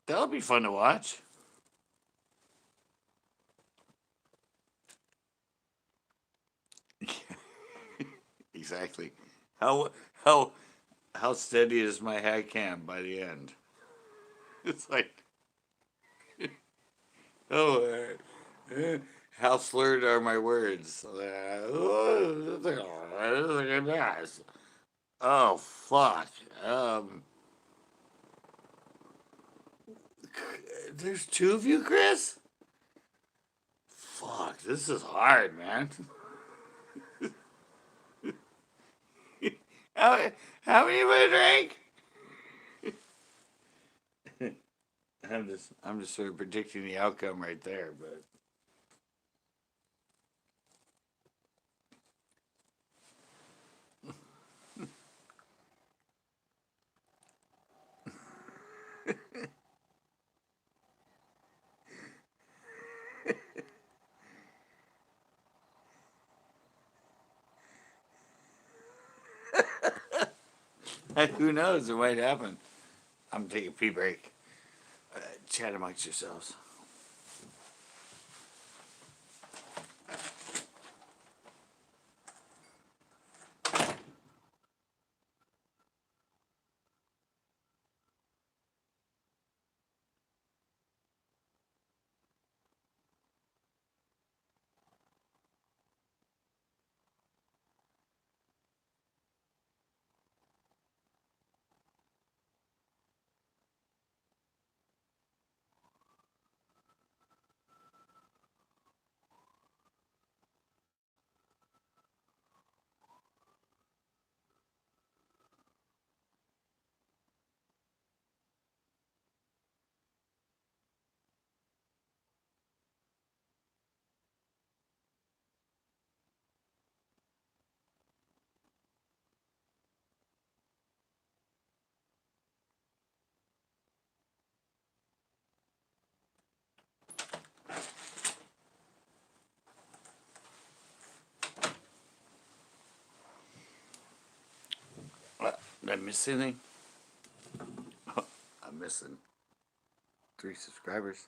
Speaker 1: That'll be fun to watch. Exactly. How how how steady is my hat cam by the end? It's like, oh, how slurred are my words? Oh fuck. There's two of you, Chris. Fuck, this is hard, man. how, how many of I drank? I'm just sort of predicting the outcome right there, but who knows? It might happen. I'm taking a pee break. Chat amongst yourselves. Did I miss anything? I'm missing 3 subscribers.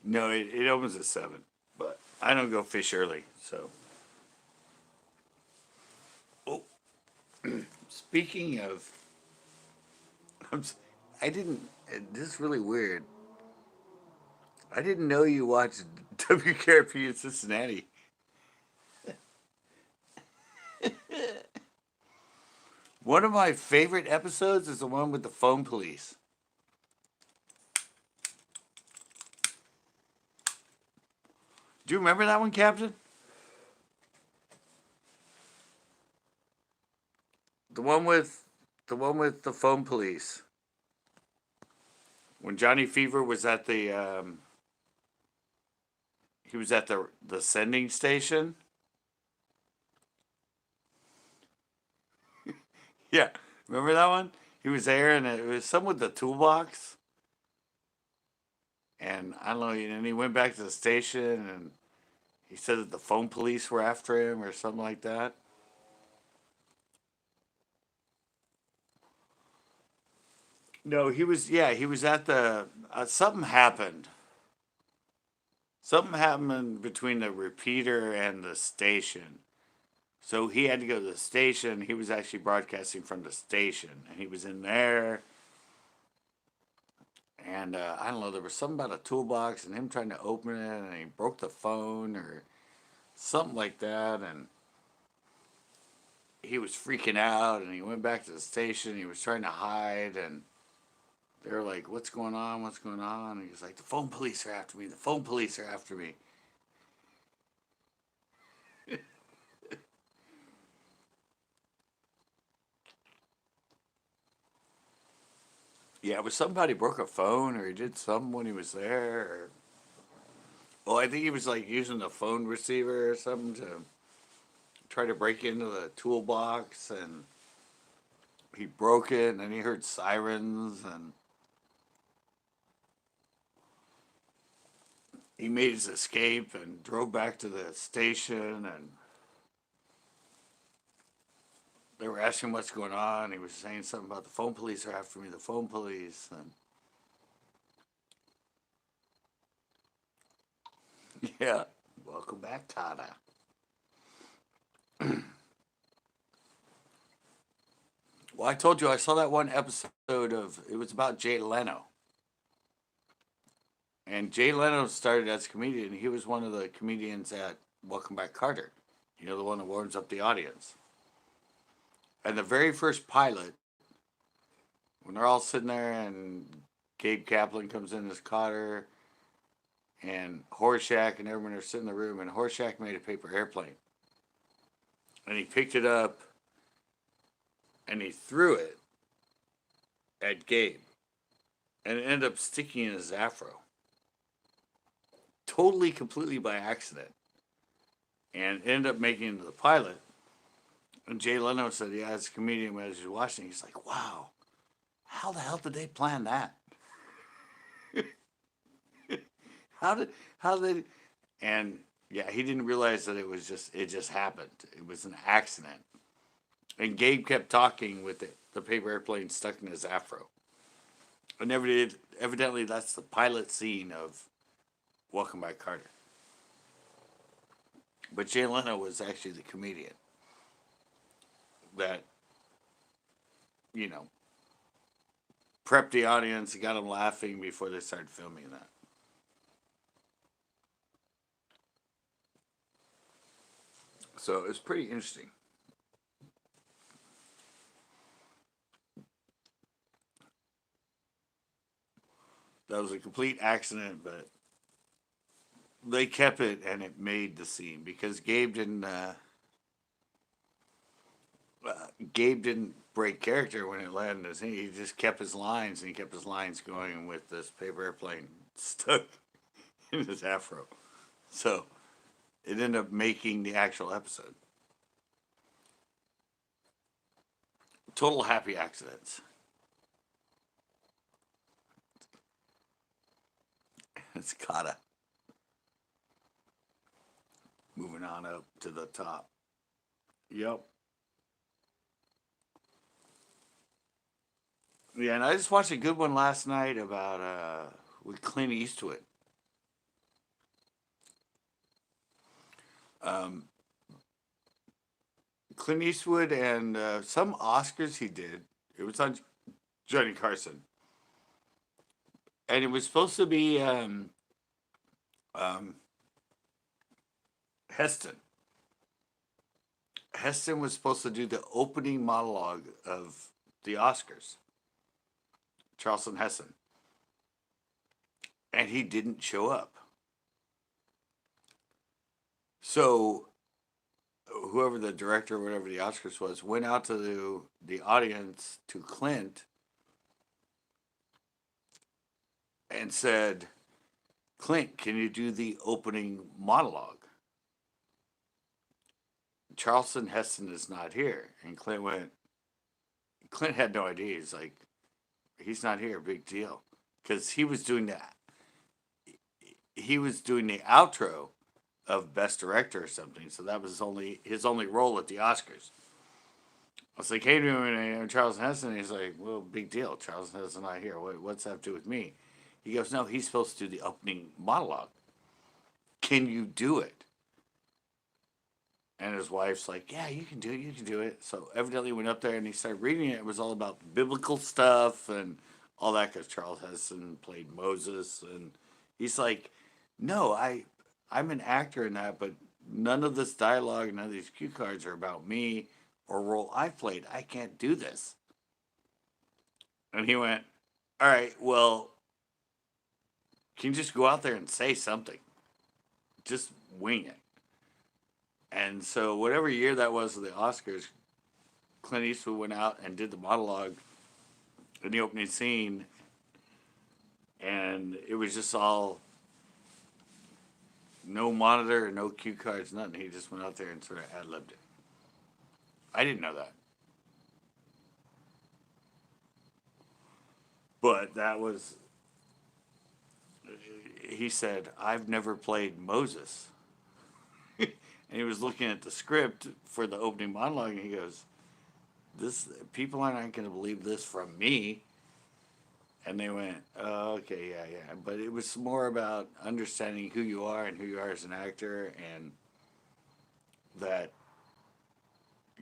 Speaker 1: No, it opens at 7, but I don't go fish early. So, oh, speaking of, I'm, s- I didn't. This is really weird. I didn't know you watched WKRP in Cincinnati. One of my favorite episodes is the one with the phone police. Do you remember that one, Captain? The one with the phone police. When Johnny Fever was at the he was at the sending station. Yeah, remember that one? He was there, and it was some with the toolbox. And I don't know, and he went back to the station, and he said that the phone police were after him or something like that. No, he was, yeah, he was at the, something happened. Something happened between the repeater and the station. So he had to go to the station. He was actually broadcasting from the station, and he was in there. And I don't know, there was something about a toolbox and him trying to open it, and he broke the phone or something like that. And he was freaking out, and he went back to the station. He was trying to hide, and they were like, "What's going on? What's going on?" And he was like, "The phone police are after me. The phone police are after me." Yeah, it was somebody broke a phone, or he did something when he was there. Or, well, I think he was like using the phone receiver or something to try to break into the toolbox, and he broke it, and then he heard sirens, and he made his escape and drove back to the station, and they were asking what's going on. He was saying something about the phone police are after me, the phone police, and yeah. Welcome back, Tata. Well, I told you I saw that one episode of, it was about Jay Leno. And Jay Leno started as a comedian. He was one of the comedians at Welcome Back, Carter. You know, the one that warms up the audience. And the very first pilot, when they're all sitting there and Gabe Kaplan comes in as Carter and Horshack and everyone are sitting in the room, and Horshack made a paper airplane. And he picked it up and he threw it at Gabe. And it ended up sticking in his afro. Totally, completely by accident. And ended up making it into the pilot. And Jay Leno said, yeah, as a comedian, when he was watching, he's like, wow, how the hell did they plan that? how did, and yeah, he didn't realize that it just happened. It was an accident. And Gabe kept talking with the paper airplane stuck in his afro. And evidently that's the pilot scene of Welcome Back, Carter. But Jay Leno was actually the comedian that, you know, prepped the audience and got them laughing before they started filming that. So it was pretty interesting. That was a complete accident, but they kept it and it made the scene because Gabe didn't break character when it landed in his scene. He just kept his lines, and he kept his lines going with this paper airplane stuck in his afro. So it ended up making the actual episode. Total happy accidents. It's Kata. Moving on up to the top. Yep. Yeah, and I just watched a good one last night about with Clint Eastwood. Um, Clint Eastwood and some Oscars he did. It was on Johnny Carson, and it was supposed to be um, Heston. Heston was supposed to do the opening monologue of the Oscars. Charleston Heston. And he didn't show up. So whoever the director or whatever the Oscars was went out to the audience, to Clint, and said, Clint, can you do the opening monologue? Charleston Heston is not here. And Clint had no idea. He's like, he's not here, big deal. Because he was doing that. He was doing the outro of Best Director or something. So that was his only role at the Oscars. I was like, hey, Charleston Heston. He's like, well, big deal. Charleston Heston's not here. What's that have to do with me? He goes, no, he's supposed to do the opening monologue. Can you do it? And his wife's like, yeah, you can do it. You can do it. So evidently went up there and he started reading it. It was all about biblical stuff and all that because Charles Heston played Moses. And he's like, no, I'm an actor in that, but none of this dialogue, none of these cue cards are about me or role I've played. I can't do this. And he went, all right, well, can you just go out there and say something? Just wing it. And so whatever year that was of the Oscars, Clint Eastwood went out and did the monologue in the opening scene. And it was just all no monitor, no cue cards, nothing. He just went out there and sort of ad-libbed it. I didn't know that. But that was, he said, I've never played Moses. And he was looking at the script for the opening monologue, and he goes, people aren't going to believe this from me. And they went, oh, okay, yeah. But it was more about understanding who you are and who you are as an actor, and that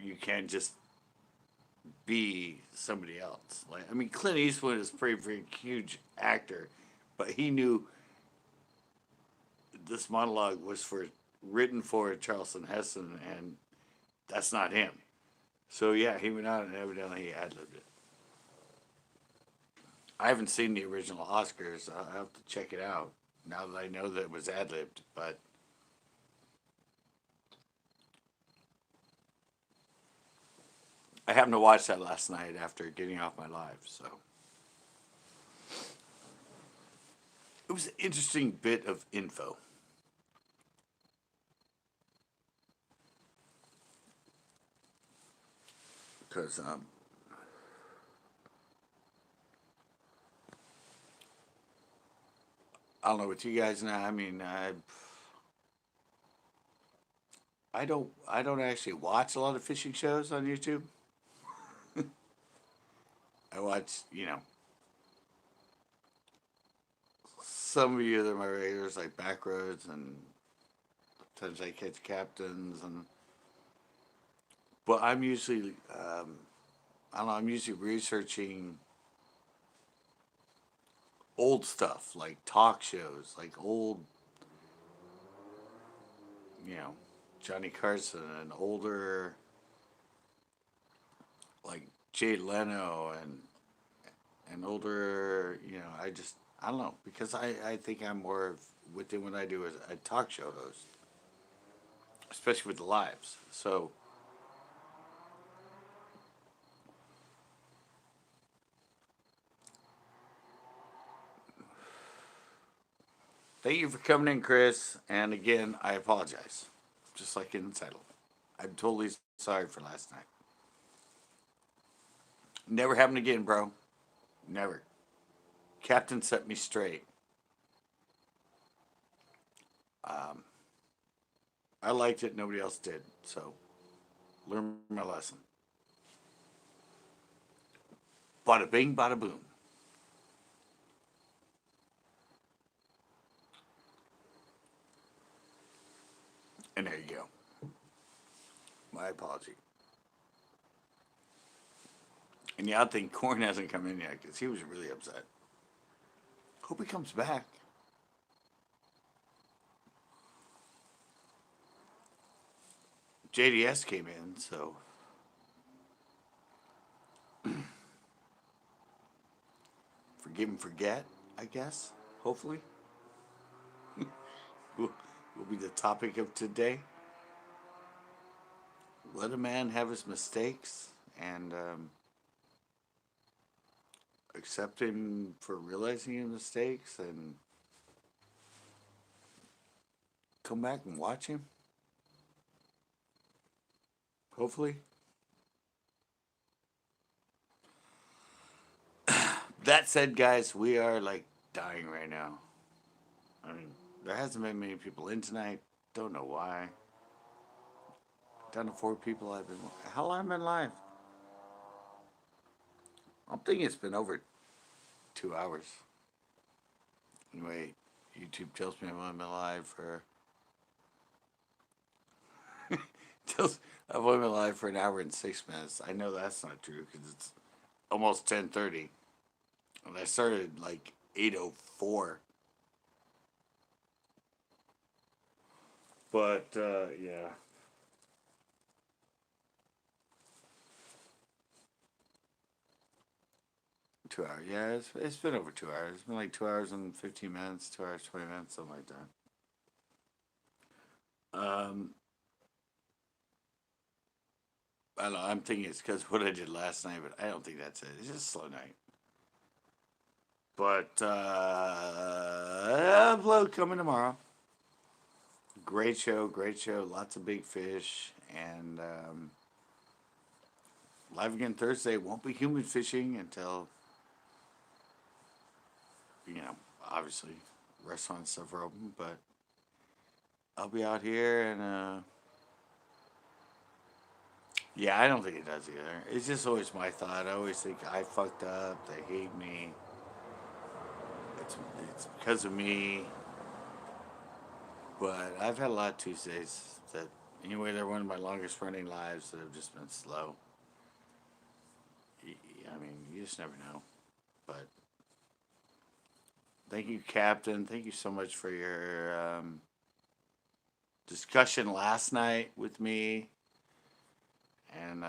Speaker 1: you can't just be somebody else. Like, I mean, Clint Eastwood is a pretty huge actor, but he knew this monologue was written for Charleston Heston, and that's not him. So yeah, he went out and evidently he ad-libbed it. I haven't seen the original Oscars. I'll have to check it out now that I know that it was ad-libbed, but I happened to watch that last night after getting off my live, so it was an interesting bit of info. Because I don't know what you guys know. I mean, I don't actually watch a lot of fishing shows on YouTube. I watch, some of you that are my regulars, like Backroads, and sometimes I catch captains, but I'm usually, I don't know, I'm usually researching old stuff, like talk shows, like old, Johnny Carson and older, like Jay Leno and older, I don't know, because I think I'm more within what I do as a talk show host, especially with the lives. So thank you for coming in, Chris. And again, I apologize, just like in the title. I'm totally sorry for last night. Never happen again, bro. Never. Captain set me straight. I liked it. Nobody else did. So, learn my lesson. Bada bing, bada boom. And there you go. My apology. And yeah, I think Corn hasn't come in yet because he was really upset. Hope he comes back. JDS came in, so forgive and forget, I guess. Hopefully, will be the topic of today. Let a man have his mistakes and accept him for realizing his mistakes and come back and watch him. Hopefully. That said, guys, we are like dying right now. I mean, there hasn't been many people in tonight. Don't know why. Down to 4 people. How long have I been live? I'm thinking it's been over 2 hours. Anyway, YouTube tells me I've only been live for I've only been live for an hour and 6 minutes. I know that's not true because it's almost 10:30, and I started like 8:04. But yeah, 2 hours. Yeah, it's been over 2 hours. It's been like 2 hours and 15 minutes, 2 hours 20 minutes, something like that. I don't know. I'm thinking it's because what I did last night, but I don't think that's it. It's just a slow night. But upload coming tomorrow. Great show, great show. Lots of big fish, and live again Thursday. Won't be human fishing until obviously restaurant stuff are open. But I'll be out here, and yeah, I don't think it does either. It's just always my thought. I always think I fucked up. They hate me. It's because of me. But I've had a lot of Tuesdays that, anyway, they're one of my longest running lives that have just been slow. I mean, you just never know. But thank you, Captain. Thank you so much for your discussion last night with me. And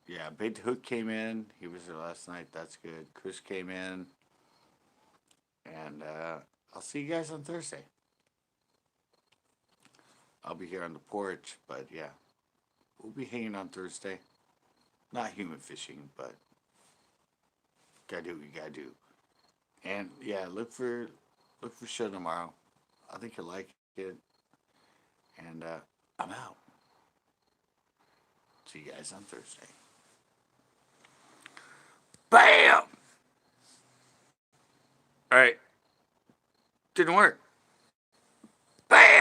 Speaker 1: yeah, Big Hook came in. He was there last night. That's good. Chris came in. And I'll see you guys on Thursday. I'll be here on the porch, but yeah, we'll be hanging on Thursday. Not human fishing, but gotta do what you gotta do. And yeah, look for show tomorrow. I think you'll like it. And I'm out. See you guys on Thursday. Bam! All right. Didn't work.